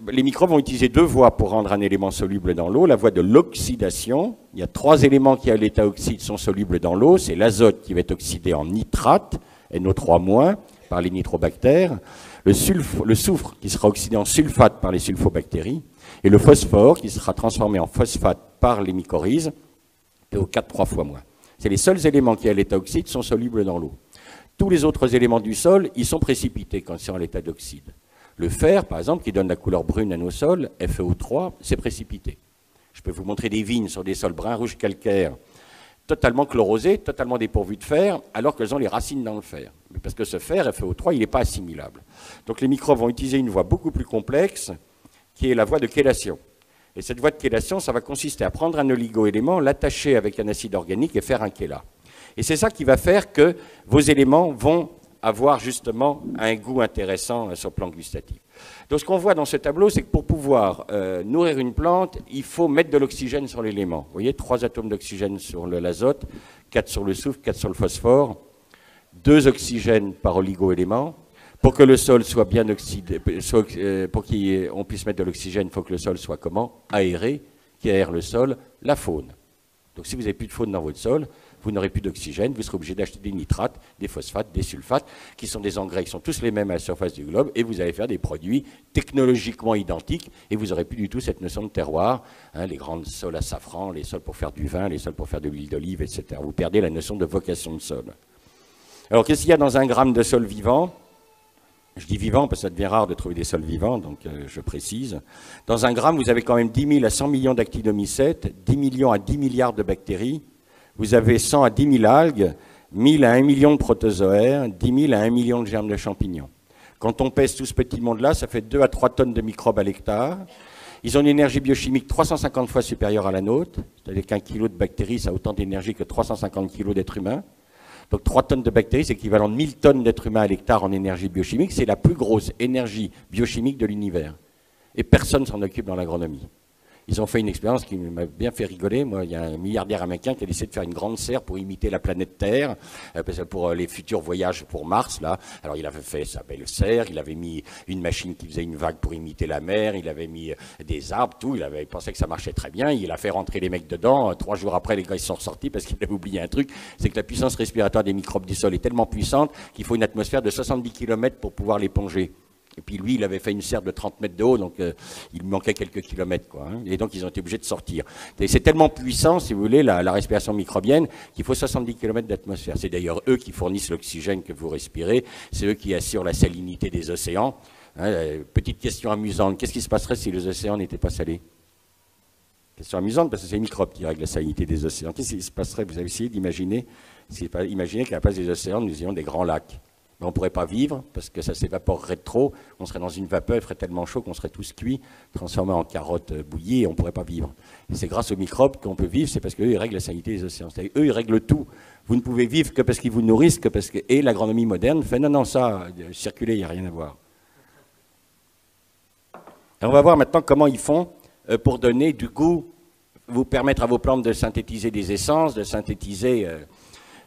les microbes vont utiliser deux voies pour rendre un élément soluble dans l'eau. La voie de l'oxydation. Il y a 3 éléments qui, à l'état oxyde, sont solubles dans l'eau. C'est l'azote qui va être oxydé en nitrate, NO3-, par les nitrobactères. Le soufre qui sera oxydé en sulfate par les sulfobactéries. Et le phosphore qui sera transformé en phosphate par les mycorhizes, PO4 3 fois moins. C'est les seuls éléments qui, à l'état oxyde, sont solubles dans l'eau. Tous les autres éléments du sol, ils sont précipités quand ils sont à l'état d'oxyde. Le fer, par exemple, qui donne la couleur brune à nos sols, FeO3, c'est précipité. Je peux vous montrer des vignes sur des sols bruns rouges calcaires, totalement chlorosées, totalement dépourvues de fer, alors qu'elles ont les racines dans le fer. Parce que ce fer, FeO3, il n'est pas assimilable. Donc les microbes vont utiliser une voie beaucoup plus complexe, qui est la voie de chélation. Et cette voie de chélation, ça va consister à prendre un oligo-élément, l'attacher avec un acide organique et faire un chélat. Et c'est ça qui va faire que vos éléments vont avoir justement un goût intéressant sur le plan gustatif. Donc ce qu'on voit dans ce tableau, c'est que pour pouvoir nourrir une plante, il faut mettre de l'oxygène sur l'élément. Vous voyez, 3 atomes d'oxygène sur l'azote, 4 sur le soufre, 4 sur le phosphore, 2 oxygènes par oligo-élément. Pour que le sol soit bien oxydé, pour qu'on puisse mettre de l'oxygène, il faut que le sol soit comment? Aéré, qui aère le sol, la faune. Donc si vous n'avez plus de faune dans votre sol, vous n'aurez plus d'oxygène, vous serez obligé d'acheter des nitrates, des phosphates, des sulfates, qui sont des engrais qui sont tous les mêmes à la surface du globe, et vous allez faire des produits technologiquement identiques, et vous n'aurez plus du tout cette notion de terroir, hein, les grands sols à safran, les sols pour faire du vin, les sols pour faire de l'huile d'olive, etc. Vous perdez la notion de vocation de sol. Alors qu'est-ce qu'il y a dans 1 gramme de sol vivant? Je dis vivant parce que ça devient rare de trouver des sols vivants, donc je précise. Dans 1 gramme, vous avez quand même 10 000 à 100 millions d'actinomycètes, 10 millions à 10 milliards de bactéries, vous avez 100 à 10 000 algues, 1000 à 1 million de protozoaires, 10 000 à 1 million de germes de champignons. Quand on pèse tout ce petit monde-là, ça fait 2 à 3 tonnes de microbes à l'hectare. Ils ont une énergie biochimique 350 fois supérieure à la nôtre, c'est-à-dire qu'un kilo de bactéries, ça a autant d'énergie que 350 kilos d'êtres humains. Donc 3 tonnes de bactéries, c'est équivalent de 1000 tonnes d'êtres humains à l'hectare en énergie biochimique. C'est la plus grosse énergie biochimique de l'univers. Et personne ne s'en occupe dans l'agronomie. Ils ont fait une expérience qui m'a bien fait rigoler. Moi, il y a un milliardaire américain qui a décidé de faire une grande serre pour imiter la planète Terre, pour les futurs voyages pour Mars, là. Alors, il avait fait sa belle serre, il avait mis une machine qui faisait une vague pour imiter la mer, il avait mis des arbres, tout. Il pensait que ça marchait très bien. Il a fait rentrer les mecs dedans. 3 jours après, les gars, ils sont ressortis parce qu'il avait oublié un truc. C'est que la puissance respiratoire des microbes du sol est tellement puissante qu'il faut une atmosphère de 70 km pour pouvoir l'éponger. Et puis lui, il avait fait une serre de 30 mètres de haut, donc il manquait quelques kilomètres, quoi, hein. Et donc ils ont été obligés de sortir. Et c'est tellement puissant, si vous voulez, la respiration microbienne, qu'il faut 70 km d'atmosphère. C'est d'ailleurs eux qui fournissent l'oxygène que vous respirez, c'est eux qui assurent la salinité des océans. Hein, petite question amusante, qu'est-ce qui se passerait si les océans n'étaient pas salés? Question amusante, parce que c'est les microbes qui règlent la salinité des océans. Qu'est-ce qui se passerait? Vous avez essayé d'imaginer, imaginez qu'à la place des océans, nous ayons des grands lacs. Mais on ne pourrait pas vivre parce que ça s'évaporerait trop. On serait dans une vapeur, il ferait tellement chaud qu'on serait tous cuits, transformés en carottes bouillies et on ne pourrait pas vivre. Et c'est grâce aux microbes qu'on peut vivre, c'est parce qu'eux, ils règlent la salinité des océans. C'est-à-dire, eux, ils règlent tout. Vous ne pouvez vivre que parce qu'ils vous nourrissent, que parce que... Et l'agronomie moderne fait non, ça, circuler, il n'y a rien à voir. Et on va voir maintenant comment ils font pour donner du goût, vous permettre à vos plantes de synthétiser des essences, de synthétiser...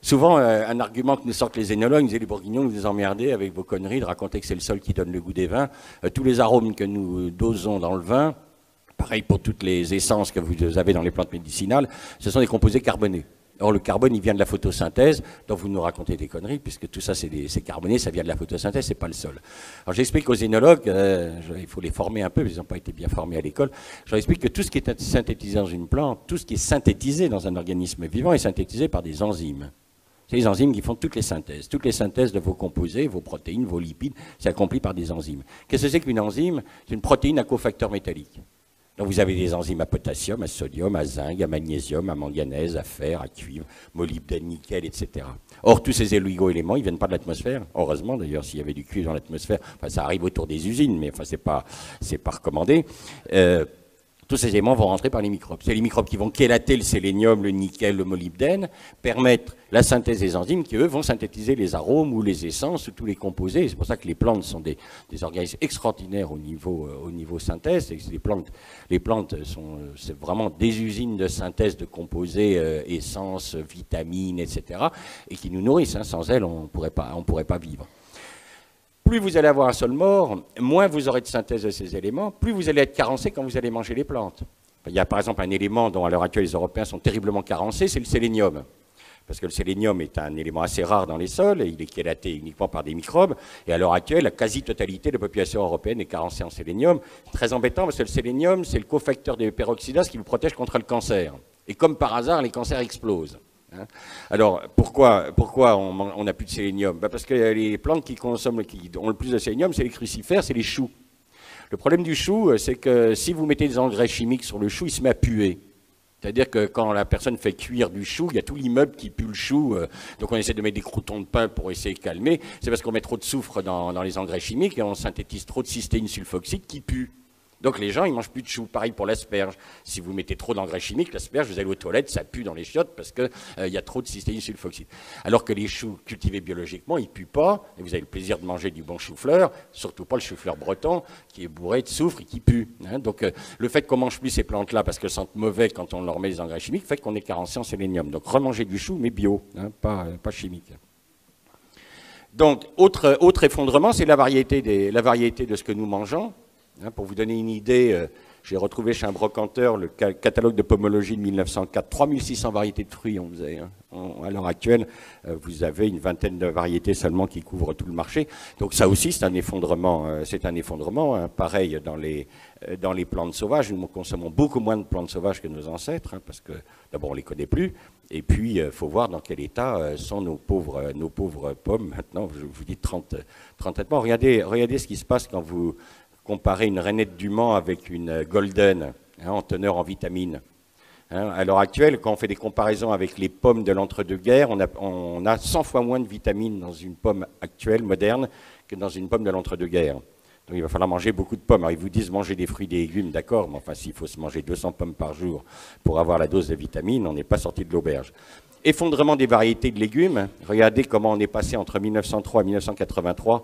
Souvent, un argument que nous sortent les énologues, nous disent les bourguignons, vous nous emmerdez avec vos conneries de raconter que c'est le sol qui donne le goût des vins. Tous les arômes que nous dosons dans le vin, pareil pour toutes les essences que vous avez dans les plantes médicinales, ce sont des composés carbonés. Or, le carbone, il vient de la photosynthèse, donc vous nous racontez des conneries, puisque tout ça, c'est carboné, ça vient de la photosynthèse, c'est pas le sol. Alors, j'explique aux énologues, il faut les former un peu, ils n'ont pas été bien formés à l'école, je leur explique que tout ce qui est synthétisé dans une plante, tout ce qui est synthétisé dans un organisme vivant est synthétisé par des enzymes. C'est les enzymes qui font toutes les synthèses. Toutes les synthèses de vos composés, vos protéines, vos lipides, c'est accompli par des enzymes. Qu'est-ce que c'est qu'une enzyme? C'est une protéine à cofacteur métallique. Donc vous avez des enzymes à potassium, à sodium, à zinc, à magnésium, à manganèse, à fer, à cuivre, molybdène, nickel, etc. Or, tous ces oligo-éléments, ils ne viennent pas de l'atmosphère. Heureusement, d'ailleurs, s'il y avait du cuivre dans l'atmosphère, enfin, ça arrive autour des usines, mais enfin, c'est pas recommandé. Tous ces éléments vont rentrer par les microbes. C'est les microbes qui vont chélater le sélénium, le nickel, le molybdène, permettre la synthèse des enzymes qui, eux, vont synthétiser les arômes ou les essences ou tous les composés. C'est pour ça que les plantes sont des organismes extraordinaires au niveau synthèse. Les plantes c'est vraiment des usines de synthèse de composés, essences, vitamines, etc. et qui nous nourrissent. Hein. Sans elles, on ne pourrait pas vivre. Plus vous allez avoir un sol mort, moins vous aurez de synthèse de ces éléments, plus vous allez être carencé quand vous allez manger les plantes. Il y a par exemple un élément dont à l'heure actuelle les Européens sont terriblement carencés, c'est le sélénium. Parce que le sélénium est un élément assez rare dans les sols, et il est chélaté uniquement par des microbes, et à l'heure actuelle, la quasi-totalité de la population européenne est carencée en sélénium. C'est très embêtant parce que le sélénium, c'est le cofacteur des peroxydases qui vous protège contre le cancer. Et comme par hasard, les cancers explosent. Hein. Alors, pourquoi on n'a plus de sélénium? Parce que les plantes qui ont le plus de sélénium, c'est les crucifères, c'est les choux. Le problème du chou, c'est que si vous mettez des engrais chimiques sur le chou, il se met à puer. C'est-à-dire que quand la personne fait cuire du chou, il y a tout l'immeuble qui pue le chou. Donc on essaie de mettre des croûtons de pain pour essayer de calmer. C'est parce qu'on met trop de soufre dans les engrais chimiques et on synthétise trop de cystéine sulfoxyde qui pue. Donc les gens, ils mangent plus de chou. Pareil pour l'asperge. Si vous mettez trop d'engrais chimiques, l'asperge, vous allez aux toilettes, ça pue dans les chiottes parce qu'il y a trop de cystéine sulfoxyde. Alors que les choux cultivés biologiquement, ils puent pas. Et vous avez le plaisir de manger du bon chou-fleur, surtout pas le chou-fleur breton, qui est bourré de soufre et qui pue. Hein. Donc le fait qu'on mange plus ces plantes-là parce qu'elles sentent mauvais quand on leur met des engrais chimiques, fait qu'on est carencé en sélénium. Donc remanger du chou, mais bio, hein, pas chimique. Donc autre effondrement, c'est la variété de ce que nous mangeons. Hein, pour vous donner une idée, j'ai retrouvé chez un brocanteur le catalogue de pomologie de 1904. 3600 variétés de fruits on faisait. Hein. À l'heure actuelle, vous avez une vingtaine de variétés seulement qui couvrent tout le marché. Donc ça aussi, c'est un effondrement. Hein. Pareil dans les plantes sauvages. Nous consommons beaucoup moins de plantes sauvages que nos ancêtres, hein, parce que d'abord on les connaît plus. Et puis, il faut voir dans quel état sont nos pauvres pommes. Maintenant, je vous dis 30 traitements. Regardez ce qui se passe quand vous comparer une rainette du Mans avec une golden, hein, en teneur en vitamines. Hein, à l'heure actuelle, quand on fait des comparaisons avec les pommes de l'entre-deux-guerres, on a 100 fois moins de vitamines dans une pomme actuelle, moderne, que dans une pomme de l'entre-deux-guerres. Donc il va falloir manger beaucoup de pommes. Alors ils vous disent manger des fruits et des légumes, d'accord, mais enfin s'il faut se manger 200 pommes par jour pour avoir la dose de vitamines, on n'est pas sorti de l'auberge. Effondrement des variétés de légumes. Regardez comment on est passé entre 1903 et 1983.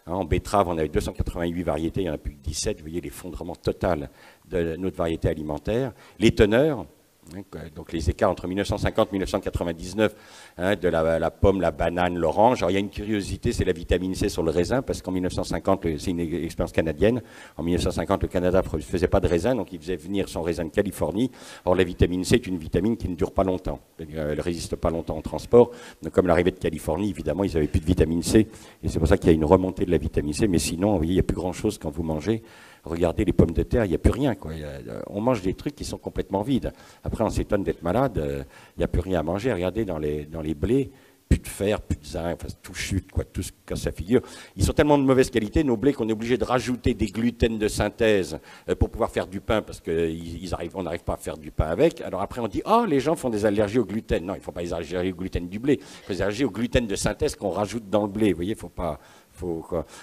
En betterave, on avait 288 variétés, il n'y en a plus que 17. Vous voyez l'effondrement total de notre variété alimentaire. Les teneurs, hein, donc les écarts entre 1950 et 1999, hein, de la pomme, la banane, l'orange. Alors il y a une curiosité, c'est la vitamine C sur le raisin, parce qu'en 1950, c'est une expérience canadienne, en 1950 le Canada ne faisait pas de raisin, donc il faisait venir son raisin de Californie. Or la vitamine C est une vitamine qui ne dure pas longtemps, elle ne résiste pas longtemps au transport. Donc comme l'arrivée de Californie, évidemment, ils n'avaient plus de vitamine C, et c'est pour ça qu'il y a une remontée de la vitamine C, mais sinon, vous voyez, il n'y a plus grand-chose quand vous mangez. Regardez les pommes de terre, il n'y a plus rien, quoi. On mange des trucs qui sont complètement vides. Après, on s'étonne d'être malade, il n'y a plus rien à manger. Regardez dans les blés, plus de fer, plus de zinc, enfin, tout chute, quoi, tout ce que ça figure. Ils sont tellement de mauvaise qualité, nos blés, qu'on est obligé de rajouter des gluten de synthèse pour pouvoir faire du pain, parce qu'on n'arrive pas à faire du pain avec. Alors après, on dit, les gens font des allergies au gluten. Non, il ne faut pas des allergies au gluten du blé. Il faut des allergies au gluten de synthèse qu'on rajoute dans le blé. Vous voyez, il ne faut pas...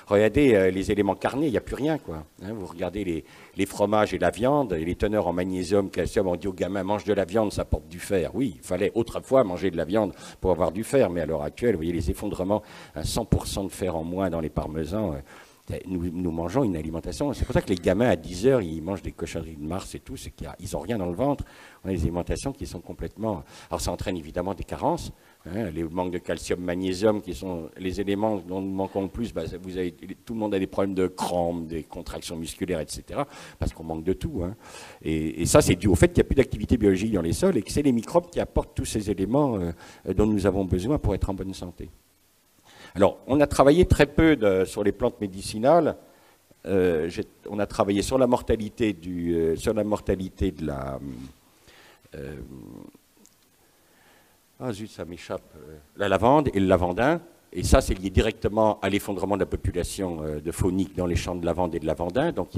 Regardez les éléments carnés, il n'y a plus rien, quoi. Hein, vous regardez les fromages et la viande, et les teneurs en magnésium, calcium, on dit aux gamins, mange de la viande, ça porte du fer. Oui, il fallait autrefois manger de la viande pour avoir du fer, mais à l'heure actuelle, vous voyez les effondrements, 100% de fer en moins dans les parmesans. Nous mangeons une alimentation, c'est pour ça que les gamins à 10 heures, ils mangent des cochonneries de Mars et tout, c'est qu'ils n'ont rien dans le ventre. On a des alimentations qui sont complètement... Alors ça entraîne évidemment des carences, hein, les manques de calcium, magnésium, qui sont les éléments dont nous manquons le plus. Tout le monde a des problèmes de crampes, des contractions musculaires, etc., parce qu'on manque de tout. Hein. Et ça, c'est dû au fait qu'il n'y a plus d'activité biologique dans les sols et que c'est les microbes qui apportent tous ces éléments dont nous avons besoin pour être en bonne santé. Alors, on a travaillé très peu sur les plantes médicinales. On a travaillé sur la mortalité de la... zut, ça m'échappe. La lavande et le lavandin. Et ça, c'est lié directement à l'effondrement de la population de faunique dans les champs de lavande et de lavandin. Donc,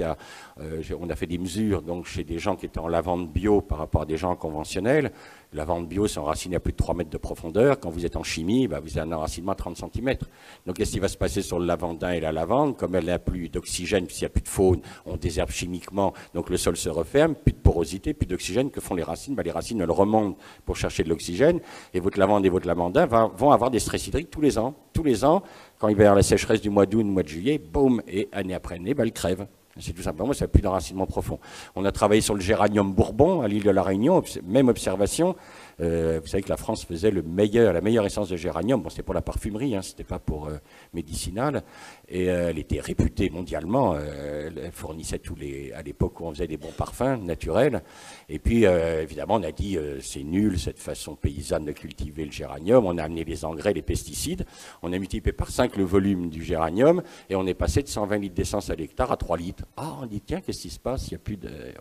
on a fait des mesures donc, chez des gens qui étaient en lavande bio par rapport à des gens conventionnels. La lavande bio s'enracine à plus de 3 mètres de profondeur. Quand vous êtes en chimie, vous avez un enracinement à 30 cm. Donc, qu'est-ce qui va se passer sur le lavandin et la lavande? Comme elle n'a plus d'oxygène, puisqu'il n'y a plus de faune, on désherbe chimiquement, donc le sol se referme, plus de porosité, plus d'oxygène. Que font les racines? Les racines, elles remontent pour chercher de l'oxygène. Et votre lavande et votre lavandin vont avoir des stress hydriques tous les ans. Tous les ans, quand il va y avoir la sécheresse du mois d'août, du mois de juillet, boum, et année après année, elles crèvent. C'est tout simplement, ça n'a plus d'enracinement profond. On a travaillé sur le géranium bourbon à l'île de la Réunion, même observation. Vous savez que la France faisait la meilleure essence de géranium. Bon, c'était pour la parfumerie, hein, c'était pas pour médicinal. Et elle était réputée mondialement. Elle fournissait à l'époque où on faisait des bons parfums naturels. Et puis, évidemment, on a dit c'est nul cette façon paysanne de cultiver le géranium. On a amené les engrais, les pesticides. On a multiplié par 5 le volume du géranium et on est passé de 120 litres d'essence à l'hectare à 3 litres. On dit tiens, qu'est-ce qui se passe?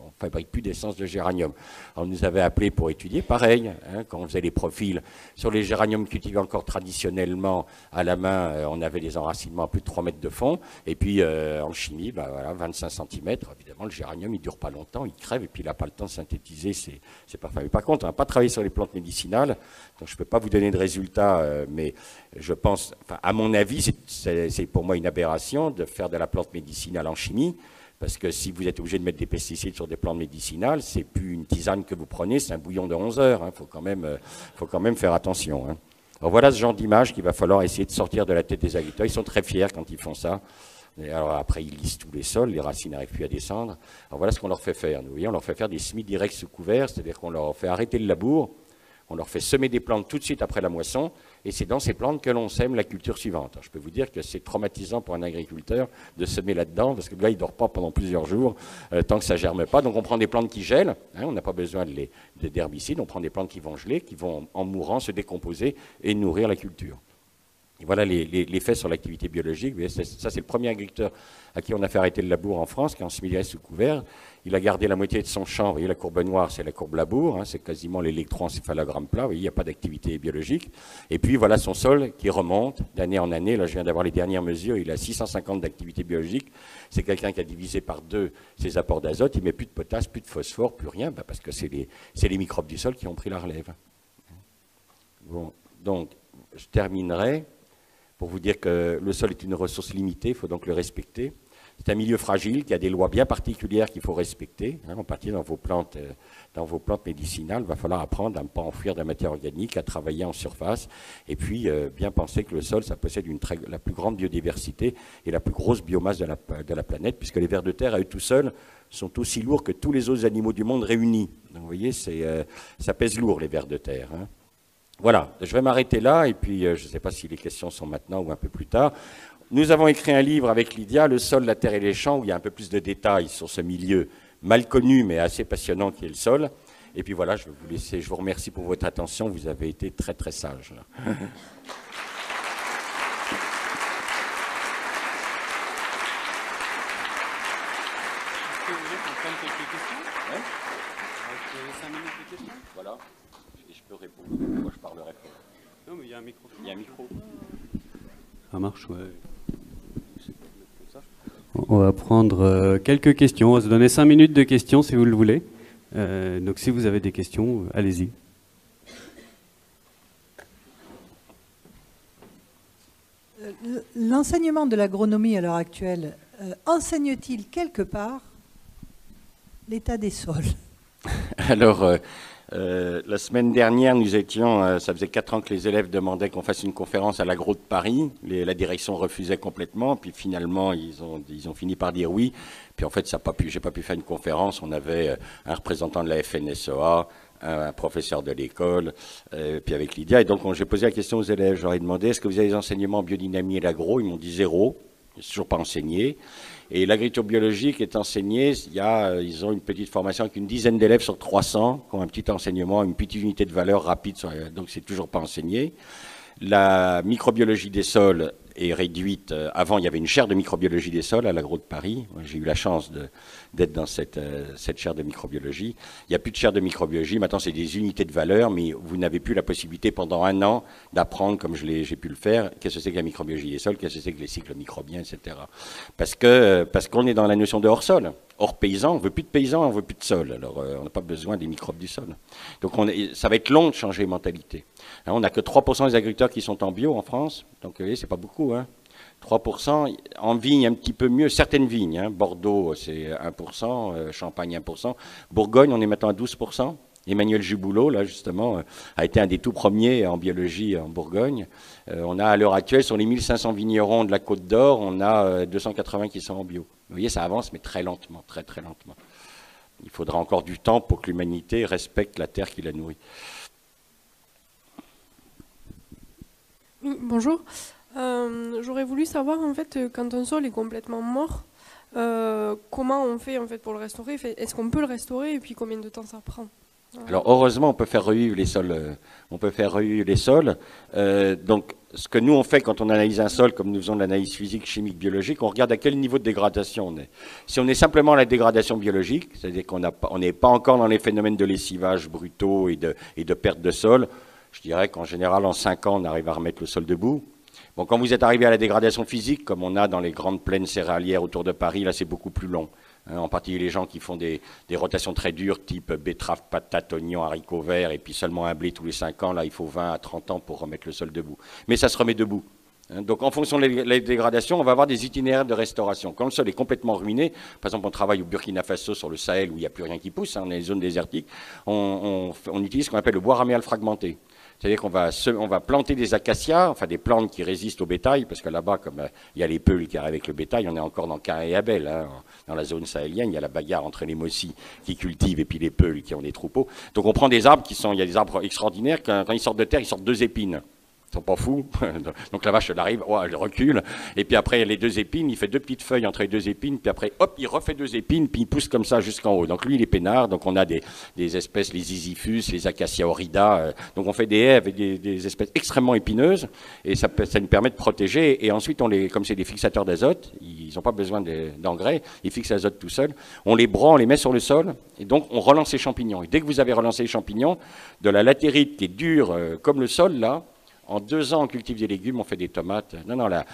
On fabrique plus d'essence de géranium. On nous avait appelé pour étudier, pareil. hein, quand on faisait les profils. Sur les géraniums cultivés encore traditionnellement à la main, on avait des enracinements à plus de 3 mètres de fond. Et puis en chimie, bah, voilà, 25 cm. Évidemment, le géranium, il ne dure pas longtemps, il crève et puis il n'a pas le temps de synthétiser. C'est pas fameux. Par contre, on n'a pas travaillé sur les plantes médicinales, donc je ne peux pas vous donner de résultats, mais je pense, enfin, à mon avis, c'est pour moi une aberration de faire de la plante médicinale en chimie. Parce que si vous êtes obligé de mettre des pesticides sur des plantes médicinales, c'est plus une tisane que vous prenez, c'est un bouillon de 11 heures. Il faut quand même faire attention. Hein. Alors voilà ce genre d'image qu'il va falloir essayer de sortir de la tête des agriculteurs. Ils sont très fiers quand ils font ça. Et alors après, ils lissent tous les sols, les racines n'arrivent plus à descendre. Alors voilà ce qu'on leur fait faire. Vous voyez, on leur fait faire des semis directs sous couvert, c'est-à-dire qu'on leur fait arrêter le labour, on leur fait semer des plantes tout de suite après la moisson, et c'est dans ces plantes que l'on sème la culture suivante. Alors, je peux vous dire que c'est traumatisant pour un agriculteur de semer là-dedans, parce que là, il ne dort pas pendant plusieurs jours, tant que ça ne germe pas. Donc on prend des plantes qui gèlent, hein, on n'a pas besoin d'herbicides, on prend des plantes qui vont geler, qui vont en mourant se décomposer et nourrir la culture. Et voilà l'effet sur l'activité biologique. Ça, c'est le premier agriculteur à qui on a fait arrêter le labour en France, qui est en semi-direct sous couvert. Il a gardé la moitié de son champ. Vous voyez, la courbe noire, c'est la courbe labour. Hein, c'est quasiment l'électroencéphalogramme plat. Vous voyez, il n'y a pas d'activité biologique. Et puis, voilà son sol qui remonte d'année en année. Là, je viens d'avoir les dernières mesures. Il a 650 d'activité biologique. C'est quelqu'un qui a divisé par 2 ses apports d'azote. Il ne met plus de potasse, plus de phosphore, plus rien, parce que c'est les microbes du sol qui ont pris la relève. Bon, donc, je terminerai pour vous dire que le sol est une ressource limitée, il faut donc le respecter. C'est un milieu fragile qui a des lois bien particulières qu'il faut respecter. Hein, en particulier dans vos plantes médicinales, il va falloir apprendre à ne pas enfouir de la matière organique, à travailler en surface, et puis bien penser que le sol, ça possède la plus grande biodiversité et la plus grosse biomasse de la planète, puisque les vers de terre, à eux tout seuls, sont aussi lourds que tous les autres animaux du monde réunis. Donc vous voyez, ça pèse lourd, les vers de terre. Hein. Voilà, je vais m'arrêter là, et puis je ne sais pas si les questions sont maintenant ou un peu plus tard. Nous avons écrit un livre avec Lydia, Le sol, la terre et les champs, où il y a un peu plus de détails sur ce milieu mal connu, mais assez passionnant qui est le sol. Et puis voilà, je vais vous laisser, je vous remercie pour votre attention, vous avez été très très sages. Voilà. Je peux répondre. Moi, je parlerai pas. Non, mais il y a un micro. Il y a un micro. Ça marche, ouais. On va prendre quelques questions. On va se donner 5 minutes de questions si vous le voulez. Donc, si vous avez des questions, allez-y. L'enseignement de l'agronomie à l'heure actuelle enseigne-t-il quelque part l'état des sols? Alors, la semaine dernière, nous étions, ça faisait 4 ans que les élèves demandaient qu'on fasse une conférence à l'Agro de Paris. La direction refusait complètement, puis finalement, ils ont fini par dire oui. Puis en fait, j'ai pas pu faire une conférence. On avait un représentant de la FNSEA, un professeur de l'école, puis avec Lydia. Et donc, j'ai posé la question aux élèves. Je leur ai demandé, est-ce que vous avez des enseignements en biodynamie et l'agro? Ils m'ont dit 0. Ils ne sont toujours pas enseignés. Et l'agriculture biologique est enseignée, ils ont une petite formation avec une dizaine d'élèves sur 300 qui ont un petit enseignement, une petite unité de valeur rapide, donc c'est toujours pas enseigné. La microbiologie des sols est réduite. Avant, il y avait une chaire de microbiologie des sols à l'Agro de Paris. J'ai eu la chance d'être dans cette chaire de microbiologie. Il n'y a plus de chaire de microbiologie. Maintenant, c'est des unités de valeur, mais vous n'avez plus la possibilité pendant 1 an d'apprendre, comme j'ai pu le faire, qu'est-ce que c'est que la microbiologie des sols, qu'est-ce que c'est que les cycles microbiens, etc. Parce qu'on est dans la notion de hors-sol. Hors paysan, on ne veut plus de paysans, on ne veut plus de sol. Alors, on n'a pas besoin des microbes du sol. Donc, ça va être long de changer les mentalités. Hein, on n'a que 3% des agriculteurs qui sont en bio en France. Donc, vous voyez, c'est pas beaucoup. Hein. 3%. En vigne, un petit peu mieux. Certaines vignes. Hein. Bordeaux, c'est 1%. Champagne, 1%. Bourgogne, on est maintenant à 12%. Emmanuel Juboulot, là, justement, a été un des tout premiers en biologie en Bourgogne. On a, à l'heure actuelle, sur les 1500 vignerons de la Côte d'Or, on a 280 qui sont en bio. Vous voyez, ça avance, mais très lentement, très, très lentement. Il faudra encore du temps pour que l'humanité respecte la terre qui la nourrit. Oui, bonjour. J'aurais voulu savoir, en fait, quand un sol est complètement mort, comment on fait, en fait, pour le restaurer? Est-ce qu'on peut le restaurer et puis combien de temps ça prend? Alors, heureusement, on peut faire revivre les sols. Donc, ce que nous on fait quand on analyse un sol, comme nous faisons de l'analyse physique, chimique, biologique, on regarde à quel niveau de dégradation on est. Si on est simplement à la dégradation biologique, c'est-à-dire qu'on n'est pas encore dans les phénomènes de lessivage brutaux et de perte de sol, je dirais qu'en général, en 5 ans, on arrive à remettre le sol debout. Bon, quand vous êtes arrivé à la dégradation physique, comme on a dans les grandes plaines céréalières autour de Paris, là c'est beaucoup plus long. En particulier les gens qui font des rotations très dures, type betterave, patate, oignon, haricots verts, et puis seulement un blé tous les 5 ans, là il faut 20 à 30 ans pour remettre le sol debout. Mais ça se remet debout. Donc en fonction de la dégradation, on va avoir des itinéraires de restauration. Quand le sol est complètement ruiné, par exemple on travaille au Burkina Faso sur le Sahel où il n'y a plus rien qui pousse, dans les zones désertiques, on utilise ce qu'on appelle le bois raméal fragmenté. C'est-à-dire qu'on va planter des acacias, enfin des plantes qui résistent au bétail, parce que là-bas, comme il y a les peuls qui arrivent avec le bétail, on est encore dans Caïn et Abel. Hein, dans la zone sahélienne, il y a la bagarre entre les Mossis qui cultivent et puis les peuls qui ont des troupeaux. Donc on prend des arbres il y a des arbres extraordinaires, quand ils sortent de terre, ils sortent 2 épines. Ils sont pas fous. Donc la vache, elle arrive, oh, elle recule. Et puis après, il y a les 2 épines, il fait 2 petites feuilles entre les 2 épines, puis après, hop, il refait 2 épines, puis il pousse comme ça jusqu'en haut. Donc lui, il est peinard. Donc on a des espèces, les Ziziphus, les Acacia horrida. Donc on fait des haies avec des espèces extrêmement épineuses, et ça nous permet de protéger. Et ensuite, comme c'est des fixateurs d'azote, ils n'ont pas besoin d'engrais, ils fixent l'azote tout seuls. On les broie, on les met sur le sol, et donc on relance les champignons. Et dès que vous avez relancé les champignons, de la latérite qui est dure comme le sol, là, en 2 ans, on cultive des légumes, on fait des tomates. Non, là,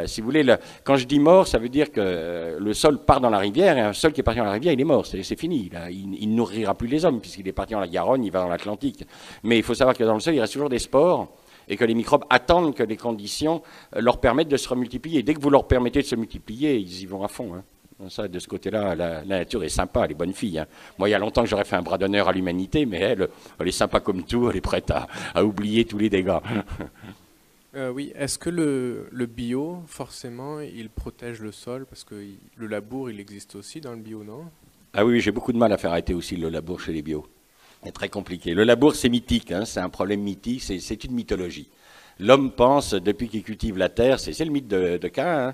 si vous voulez, quand je dis mort, ça veut dire que le sol part dans la rivière, et un sol qui est parti dans la rivière, il est mort, c'est fini. Là. Il ne nourrira plus les hommes, puisqu'il est parti dans la Garonne, il va dans l'Atlantique. Mais il faut savoir que dans le sol, il reste toujours des spores, et que les microbes attendent que les conditions leur permettent de se remultiplier. Dès que vous leur permettez de se multiplier, ils y vont à fond. Hein. Ça, de ce côté-là, la nature est sympa, elle est bonne fille. Hein. Moi, il y a longtemps que j'aurais fait un bras d'honneur à l'humanité, mais elle est sympa comme tout, elle est prête à oublier tous les dégâts. Oui, est-ce que le bio, forcément, il protège le sol? Parce que le labour, il existe aussi dans le bio, non? Ah oui, j'ai beaucoup de mal à faire arrêter aussi le labour chez les bio. C'est très compliqué. Le labour, c'est mythique, hein, c'est un problème mythique, c'est une mythologie. L'homme pense, depuis qu'il cultive la terre, c'est le mythe de Caïn, hein,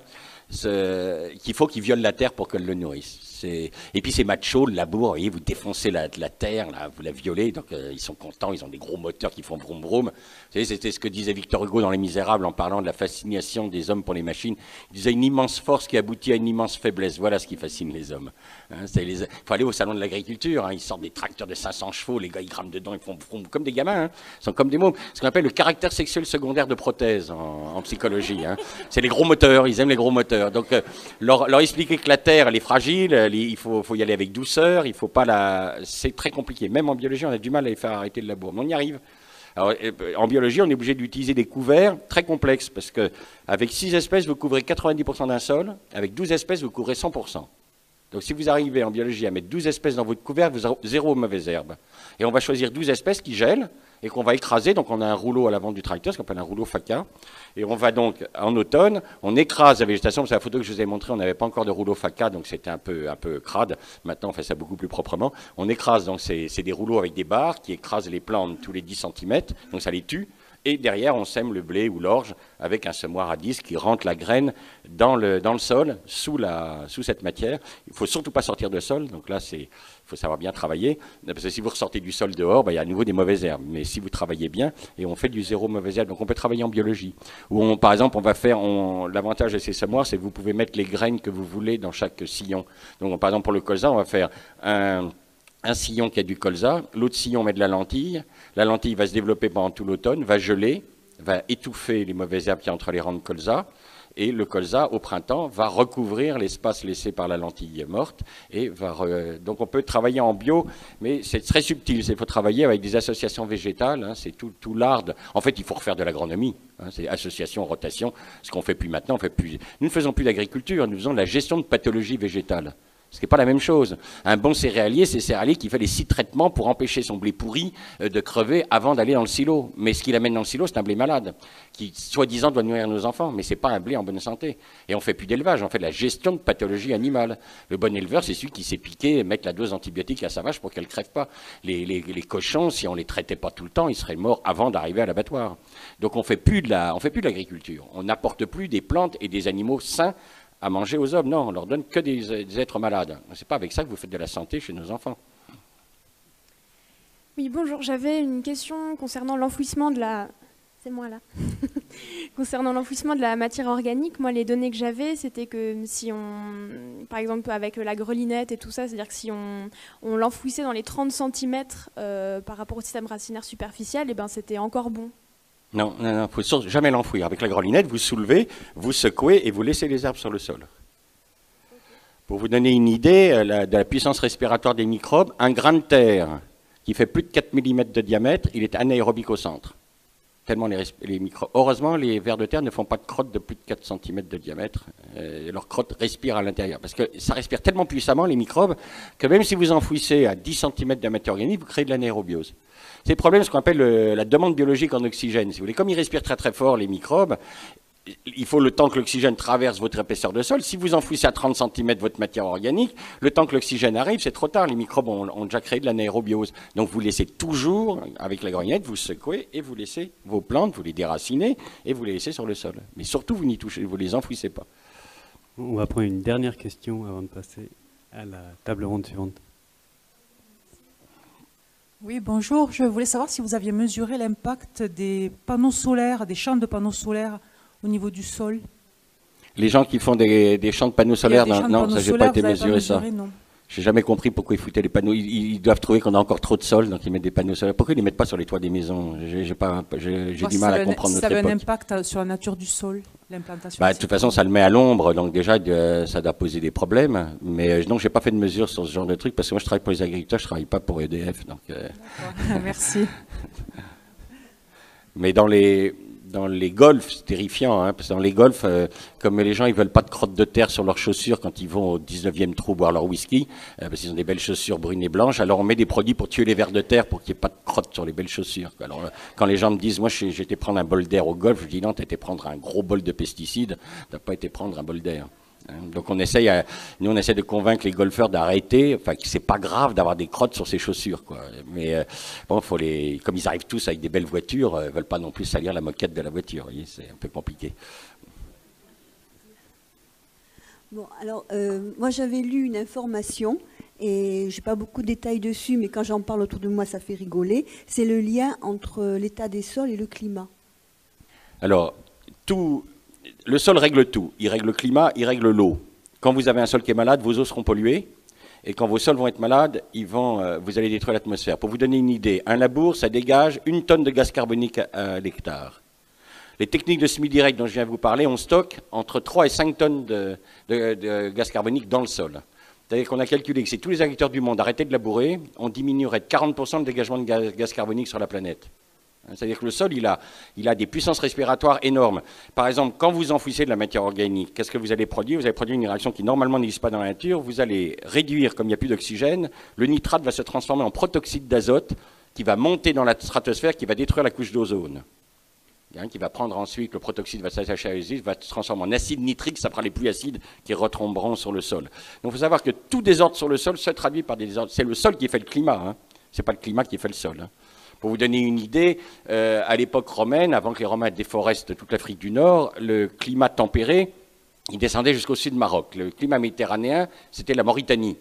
qu'il faut qu'il viole la terre pour qu'elle le nourrisse. Et puis c'est macho, le labour, vous voyez, vous défoncez la terre, là, vous la violez, donc ils sont contents, ils ont des gros moteurs qui font vroom vroom. Vous savez, c'était ce que disait Victor Hugo dans Les Misérables en parlant de la fascination des hommes pour les machines. Il disait une immense force qui aboutit à une immense faiblesse. Voilà ce qui fascine les hommes. Hein, faut aller au salon de l'agriculture, hein, ils sortent des tracteurs de 500 chevaux, les gars ils grament dedans, ils font vroom comme des gamins, hein, ils sont comme des mômes. Ce qu'on appelle le caractère sexuel secondaire de prothèse en psychologie. Hein. C'est les gros moteurs, ils aiment les gros moteurs. Donc leur expliquer que la terre elle est fragile, il faut y aller avec douceur, il faut pas c'est très compliqué. Même en biologie, on a du mal à les faire arrêter le labour, mais on y arrive. Alors, en biologie, on est obligé d'utiliser des couverts très complexes, parce qu'avec 6 espèces, vous couvrez 90% d'un sol, avec 12 espèces, vous couvrez 100%. Donc si vous arrivez en biologie à mettre 12 espèces dans votre couvert, vous avez 0 mauvaises herbes. Et on va choisir 12 espèces qui gèlent, et qu'on va écraser. Donc on a un rouleau à l'avant du tracteur, ce qu'on appelle un rouleau FACA. Et on va donc, en automne, on écrase la végétation. C'est la photo que je vous ai montrée, on n'avait pas encore de rouleau FACA, donc c'était un peu crade. Maintenant, on fait ça beaucoup plus proprement. On écrase, donc c'est des rouleaux avec des barres qui écrasent les plantes tous les 10 cm, donc ça les tue. Et derrière, on sème le blé ou l'orge avec un semoir à disque qui rentre la graine dans le sol, sous cette matière. Il ne faut surtout pas sortir de sol. Donc là, il faut savoir bien travailler. Parce que si vous ressortez du sol dehors, il y a à nouveau des mauvaises herbes. Mais si vous travaillez bien, et on fait du 0 mauvaise herbe, donc on peut travailler en biologie. Où par exemple, on va faire, l'avantage de ces semoirs, c'est que vous pouvez mettre les graines que vous voulez dans chaque sillon. Donc par exemple, pour le colza, on va faire un sillon qui a du colza, l'autre sillon met de la lentille va se développer pendant tout l'automne, va geler, va étouffer les mauvaises herbes qui y a entre les rangs de colza, et le colza, au printemps, va recouvrir l'espace laissé par la lentille morte, et donc on peut travailler en bio, mais c'est très subtil, il faut travailler avec des associations végétales, hein, c'est tout l'art. En fait, il faut refaire de l'agronomie, hein, c'est association, rotation, ce qu'on fait plus maintenant, nous ne faisons plus d'agriculture, nous faisons de la gestion de pathologies végétales. Ce qui n'est pas la même chose. Un bon céréalier, c'est céréalier qui fait les 6 traitements pour empêcher son blé pourri de crever avant d'aller dans le silo. Mais ce qu'il amène dans le silo, c'est un blé malade, qui soi-disant doit nourrir nos enfants, mais ce n'est pas un blé en bonne santé. Et on ne fait plus d'élevage, on fait de la gestion de pathologie animale. Le bon éleveur, c'est celui qui s'est piqué, mettre la dose antibiotique à sa vache pour qu'elle ne crève pas. Les cochons, si on ne les traitait pas tout le temps, ils seraient morts avant d'arriver à l'abattoir. Donc on ne fait plus de l'agriculture. On n'apporte plus des plantes et des animaux sains à manger aux hommes. Non, on leur donne que des êtres malades. Ce n'est pas avec ça que vous faites de la santé chez nos enfants. Oui, bonjour. J'avais une question concernant l'enfouissement de la c'est moi là. Concernant l'enfouissement de la matière organique, moi les données que j'avais, c'était que si on, par exemple avec la grelinette et tout ça, c'est-à-dire que si on l'enfouissait dans les 30 cm par rapport au système racinaire superficiel, et ben c'était encore bon. Non, il ne faut jamais l'enfouir. Avec la grelinette, vous soulevez, vous secouez et vous laissez les herbes sur le sol. Pour vous donner une idée de la puissance respiratoire des microbes, un grain de terre qui fait plus de 4 mm de diamètre, il est anaérobique au centre. Tellement les microbes. Heureusement, les vers de terre ne font pas de crotte de plus de 4 cm de diamètre. Leur crotte respire à l'intérieur. Parce que ça respire tellement puissamment, les microbes, que même si vous enfouissez à 10 cm de matière organique, vous créez de l'anaérobiose. C'est le problème, ce qu'on appelle la demande biologique en oxygène. Si vous voulez, comme ils respirent très très fort, les microbes, il faut le temps que l'oxygène traverse votre épaisseur de sol. Si vous enfouissez à 30 cm votre matière organique, le temps que l'oxygène arrive, c'est trop tard. Les microbes ont déjà créé de l'anaérobiose. Donc vous laissez toujours, avec la grelinette, vous secouez et vous laissez vos plantes, vous les déracinez et vous les laissez sur le sol. Mais surtout, vous n'y touchez, vous les enfouissez pas. On va prendre une dernière question avant de passer à la table ronde suivante. Oui, bonjour. Je voulais savoir si vous aviez mesuré l'impact des panneaux solaires, des champs de panneaux solaires au niveau du sol. Les gens qui font des champs de panneaux solaires, non, ça, j'ai pas été mesuré ça. J'ai jamais compris pourquoi ils foutaient les panneaux. Ils doivent trouver qu'on a encore trop de sol, donc ils mettent des panneaux solaires. Pourquoi ils les mettent pas sur les toits des maisons? J'ai du mal à comprendre notre époque. Ça avait un impact sur la nature du sol, l'implantation. De toute façon, ça le met à l'ombre, donc déjà, ça doit poser des problèmes. Mais non, j'ai pas fait de mesure sur ce genre de truc, parce que moi, je travaille pour les agriculteurs, je travaille pas pour EDF. Donc, merci. Mais dans les golfs, c'est terrifiant, hein, parce que dans les golfs, comme les gens ils veulent pas de crotte de terre sur leurs chaussures quand ils vont au 19e trou boire leur whisky, parce qu'ils ont des belles chaussures brunes et blanches, alors on met des produits pour tuer les vers de terre pour qu'il n'y ait pas de crotte sur les belles chaussures. Alors quand les gens me disent, moi j'ai été prendre un bol d'air au golf, je dis non, tu as été prendre un gros bol de pesticides, tu n'as pas été prendre un bol d'air. Donc on essaie de convaincre les golfeurs d'arrêter, enfin que c'est pas grave d'avoir des crottes sur ses chaussures, quoi. Mais bon, comme ils arrivent tous avec des belles voitures, veulent pas non plus salir la moquette de la voiture. Vous voyez, c'est un peu compliqué. Bon, alors moi j'avais lu une information et j'ai pas beaucoup de détails dessus, mais quand j'en parle autour de moi, ça fait rigoler. C'est le lien entre l'état des sols et le climat. Alors le sol règle tout. Il règle le climat, il règle l'eau. Quand vous avez un sol qui est malade, vos eaux seront polluées. Et quand vos sols vont être malades, vous allez détruire l'atmosphère. Pour vous donner une idée, un labour, ça dégage 1 tonne de gaz carbonique à l'hectare. Les techniques de semi-direct dont je viens de vous parler, on stocke entre 3 et 5 tonnes de gaz carbonique dans le sol. C'est-à-dire qu'on a calculé que si tous les agriculteurs du monde arrêtaient de labourer, on diminuerait de 40% le dégagement de gaz carbonique sur la planète. C'est-à-dire que le sol, il a des puissances respiratoires énormes. Par exemple, quand vous enfouissez de la matière organique, qu'est-ce que vous allez produire? Vous allez produire une réaction qui normalement n'existe pas dans la nature. Vous allez réduire, comme il n'y a plus d'oxygène, le nitrate va se transformer en protoxyde d'azote qui va monter dans la stratosphère, qui va détruire la couche d'ozone. Qui va prendre ensuite, le protoxyde va s'attacher à l'ozone, va se transformer en acide nitrique, ça fera les pluies acides qui retomberont sur le sol. Donc il faut savoir que tout désordre sur le sol se traduit par des désordres. C'est le sol qui fait le climat, hein. Ce n'est pas le climat qui fait le sol. Hein. Pour vous donner une idée, à l'époque romaine, avant que les Romains déforestent toute l'Afrique du Nord, le climat tempéré, il descendait jusqu'au sud du Maroc. Le climat méditerranéen, c'était la Mauritanie.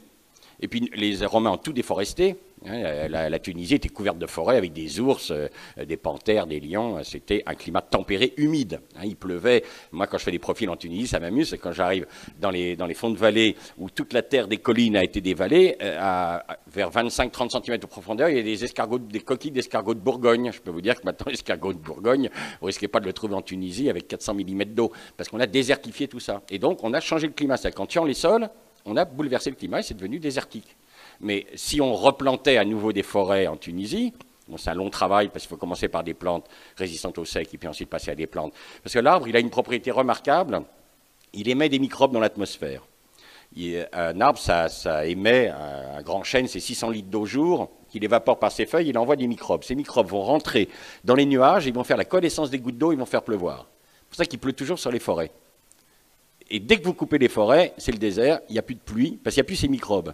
Et puis les Romains ont tout déforesté. La Tunisie était couverte de forêts avec des ours, des panthères, des lions. C'était un climat tempéré, humide. Il pleuvait. Moi, quand je fais des profils en Tunisie, ça m'amuse. C'est quand j'arrive dans les fonds de vallée où toute la terre des collines a été dévalée, vers 25-30 cm de profondeur, il y a des coquilles d'escargots de Bourgogne. Je peux vous dire que maintenant, l'escargot de Bourgogne, vous ne risquez pas de le trouver en Tunisie avec 400 mm d'eau, parce qu'on a désertifié tout ça. Et donc, on a changé le climat. C'est-à-dire qu'en tuant les sols, on a bouleversé le climat et c'est devenu désertique. Mais si on replantait à nouveau des forêts en Tunisie, bon, c'est un long travail parce qu'il faut commencer par des plantes résistantes au sec et puis ensuite passer à des plantes. Parce que l'arbre, il a une propriété remarquable, il émet des microbes dans l'atmosphère. Un arbre, ça émet un grand chêne, c'est 600 litres d'eau jour, qu'il évapore par ses feuilles, il envoie des microbes. Ces microbes vont rentrer dans les nuages, ils vont faire la coalescence des gouttes d'eau, ils vont faire pleuvoir. C'est pour ça qu'il pleut toujours sur les forêts. Et dès que vous coupez les forêts, c'est le désert, il n'y a plus de pluie, parce qu'il n'y a plus ces microbes.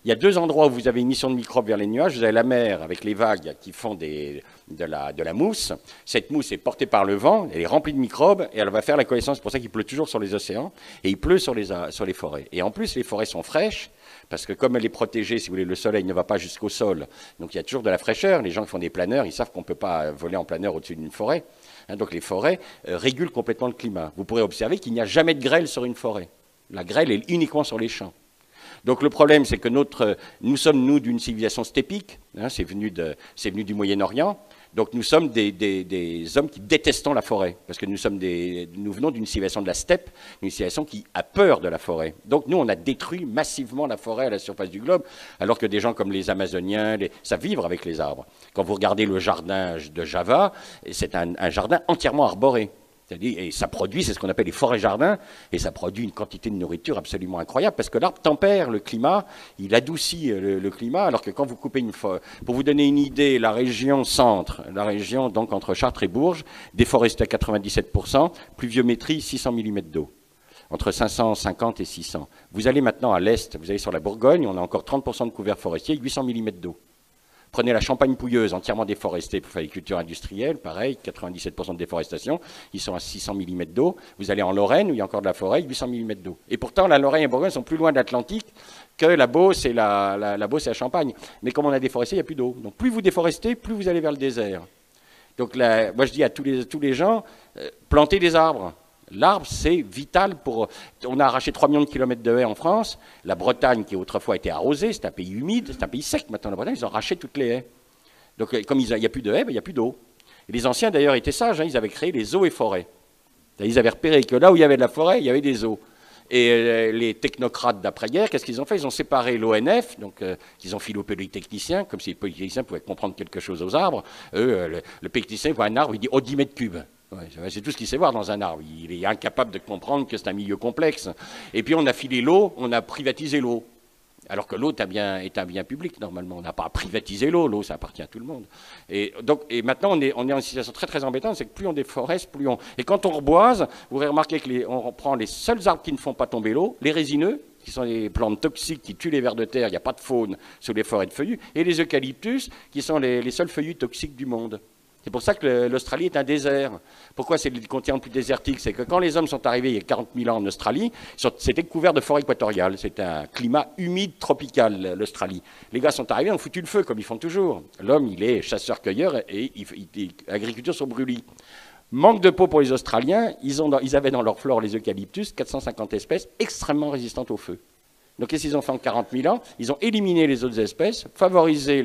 Il y a 2 endroits où vous avez une émission de microbes vers les nuages. Vous avez la mer avec les vagues qui font de la mousse. Cette mousse est portée par le vent, elle est remplie de microbes et elle va faire la coalescence. C'est pour ça qu'il pleut toujours sur les océans et il pleut sur les forêts. Et en plus, les forêts sont fraîches parce que comme elle est protégée, si vous voulez, le soleil ne va pas jusqu'au sol. Donc il y a toujours de la fraîcheur. Les gens qui font des planeurs, ils savent qu'on ne peut pas voler en planeur au-dessus d'une forêt. Donc les forêts régulent complètement le climat. Vous pourrez observer qu'il n'y a jamais de grêle sur une forêt. La grêle est uniquement sur les champs. Donc le problème, c'est que nous sommes d'une civilisation steppique, c'est venu du Moyen-Orient. Donc nous sommes des hommes qui détestons la forêt, parce que nous venons d'une civilisation de la steppe, une civilisation qui a peur de la forêt. Donc nous, on a détruit massivement la forêt à la surface du globe, alors que des gens comme les Amazoniens savent vivre avec les arbres. Quand vous regardez le jardin de Java, c'est un jardin entièrement arboré. Et ça produit, c'est ce qu'on appelle les forêts-jardins, et ça produit une quantité de nourriture absolument incroyable, parce que l'arbre tempère le climat, il adoucit le climat, alors que quand vous coupez une forêt, pour vous donner une idée, la région centre, la région donc entre Chartres et Bourges, déforestée à 97%, pluviométrie 600 mm d'eau, entre 550 et 600. Vous allez maintenant à l'est, vous allez sur la Bourgogne, on a encore 30% de couvert forestier, 800 mm d'eau. Prenez la Champagne pouilleuse, entièrement déforestée pour faire l'agriculture industrielle, pareil, 97% de déforestation, ils sont à 600 mm d'eau. Vous allez en Lorraine, où il y a encore de la forêt, 800 mm d'eau. Et pourtant, la Lorraine et la Bourgogne sont plus loin de l'Atlantique que la Beauce et la Beauce et la Champagne. Mais comme on a déforesté, il n'y a plus d'eau. Donc plus vous déforestez, plus vous allez vers le désert. Donc moi je dis à tous les gens, plantez des arbres. L'arbre, c'est vital pour... On a arraché 3 millions de kilomètres de haies en France. La Bretagne, qui autrefois était arrosée, c'est un pays humide, c'est un pays sec maintenant, la Bretagne, ils ont arraché toutes les haies. Donc comme il n'y a plus de haies, il n'y a plus d'eau. Et les anciens, d'ailleurs, étaient sages, ils avaient créé les eaux et forêts. Ils avaient repéré que là où il y avait de la forêt, il y avait des eaux. Et les technocrates d'après-guerre, qu'est-ce qu'ils ont fait? Ils ont séparé l'ONF, donc ils ont filé aux polytechniciens, comme si les polytechniciens pouvaient comprendre quelque chose aux arbres. Eux, le polytechnicien voit un arbre, il dit « oh, 10 mètres cubes ». Ouais, c'est tout ce qu'il sait voir dans un arbre. Il est incapable de comprendre que c'est un milieu complexe. Et puis on a filé l'eau, on a privatisé l'eau. Alors que l'eau est un bien public, normalement. On n'a pas à privatiser l'eau, l'eau ça appartient à tout le monde. Et maintenant on est en situation très très embêtante, c'est que plus on déforeste, plus on... Et quand on reboise, vous aurez remarqué qu'on prend les seuls arbres qui ne font pas tomber l'eau, les résineux, qui sont des plantes toxiques qui tuent les vers de terre, il n'y a pas de faune sur les forêts de feuillus, et les eucalyptus, qui sont les seuls feuillus toxiques du monde. C'est pour ça que l'Australie est un désert. Pourquoi c'est le continent le plus désertique? C'est que quand les hommes sont arrivés il y a 40 000 ans en Australie, c'était couvert de forêt équatoriale. C'était un climat humide tropical, l'Australie. Les gars sont arrivés, ont foutu le feu, comme ils font toujours. L'homme, il est chasseur-cueilleur et l'agriculture sur brûlis. Manque de peau pour les Australiens, ils avaient dans leur flore les eucalyptus, 450 espèces extrêmement résistantes au feu. Donc qu'est-ce qu'ils ont fait en 40 000 ans? Ils ont éliminé les autres espèces, favorisé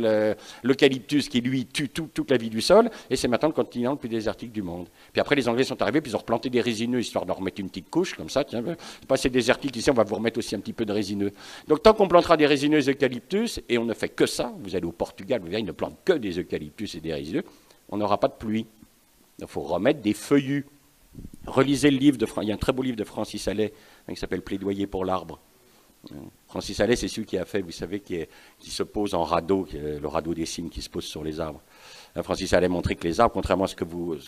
l'eucalyptus qui, lui, tue toute la vie du sol, et c'est maintenant le continent le plus désertique du monde. Puis après, les Anglais sont arrivés, puis ils ont replanté des résineux, histoire de remettre une petite couche, comme ça, tiens, c'est pas assez désertique ici, on va vous remettre aussi un petit peu de résineux. Donc tant qu'on plantera des résineux eucalyptus, et on ne fait que ça, vous allez au Portugal, vous verrez, ils ne plantent que des eucalyptus et des résineux, on n'aura pas de pluie. Il faut remettre des feuillus. Relisez le livre il y a un très beau livre de Francis Allais, qui s'appelle Plaidoyer pour l'arbre. Francis Allais, c'est celui qui a fait, vous savez, qui se pose en radeau, le radeau des cygnes qui se pose sur les arbres. Francis Allais montrait que les arbres, contrairement à ce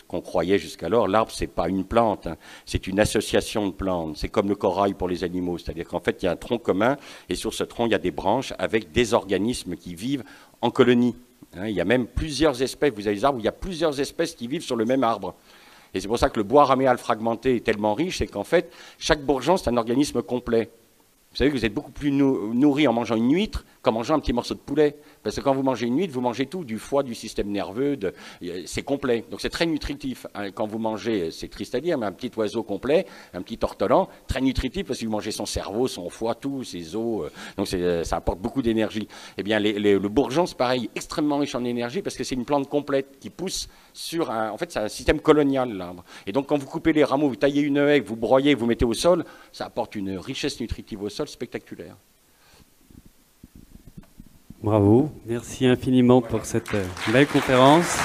qu'on croyait jusqu'alors, l'arbre, c'est pas une plante, c'est une association de plantes. C'est comme le corail pour les animaux, c'est-à-dire qu'en fait, il y a un tronc commun, et sur ce tronc, il y a des branches avec des organismes qui vivent en colonie. Il y a même plusieurs espèces, vous avez des arbres où il y a plusieurs espèces qui vivent sur le même arbre. Et c'est pour ça que le bois raméal fragmenté est tellement riche, c'est qu'en fait, chaque bourgeon, c'est un organisme complet. Vous savez que vous êtes beaucoup plus nourri en mangeant une huître qu'en mangeant un petit morceau de poulet. Parce que quand vous mangez une huître, vous mangez tout, du foie, du système nerveux, c'est complet. Donc c'est très nutritif. Quand vous mangez, c'est triste à dire, mais un petit oiseau complet, un petit ortolan, très nutritif parce que vous mangez son cerveau, son foie, tout, ses os. Donc ça apporte beaucoup d'énergie. Eh bien, le bourgeon, c'est pareil, extrêmement riche en énergie parce que c'est une plante complète qui pousse sur en fait, c'est un système colonial, l'arbre. Et donc quand vous coupez les rameaux, vous taillez une haie, vous broyez, vous mettez au sol, ça apporte une richesse nutritive au sol spectaculaire. Bravo, merci infiniment pour cette belle conférence.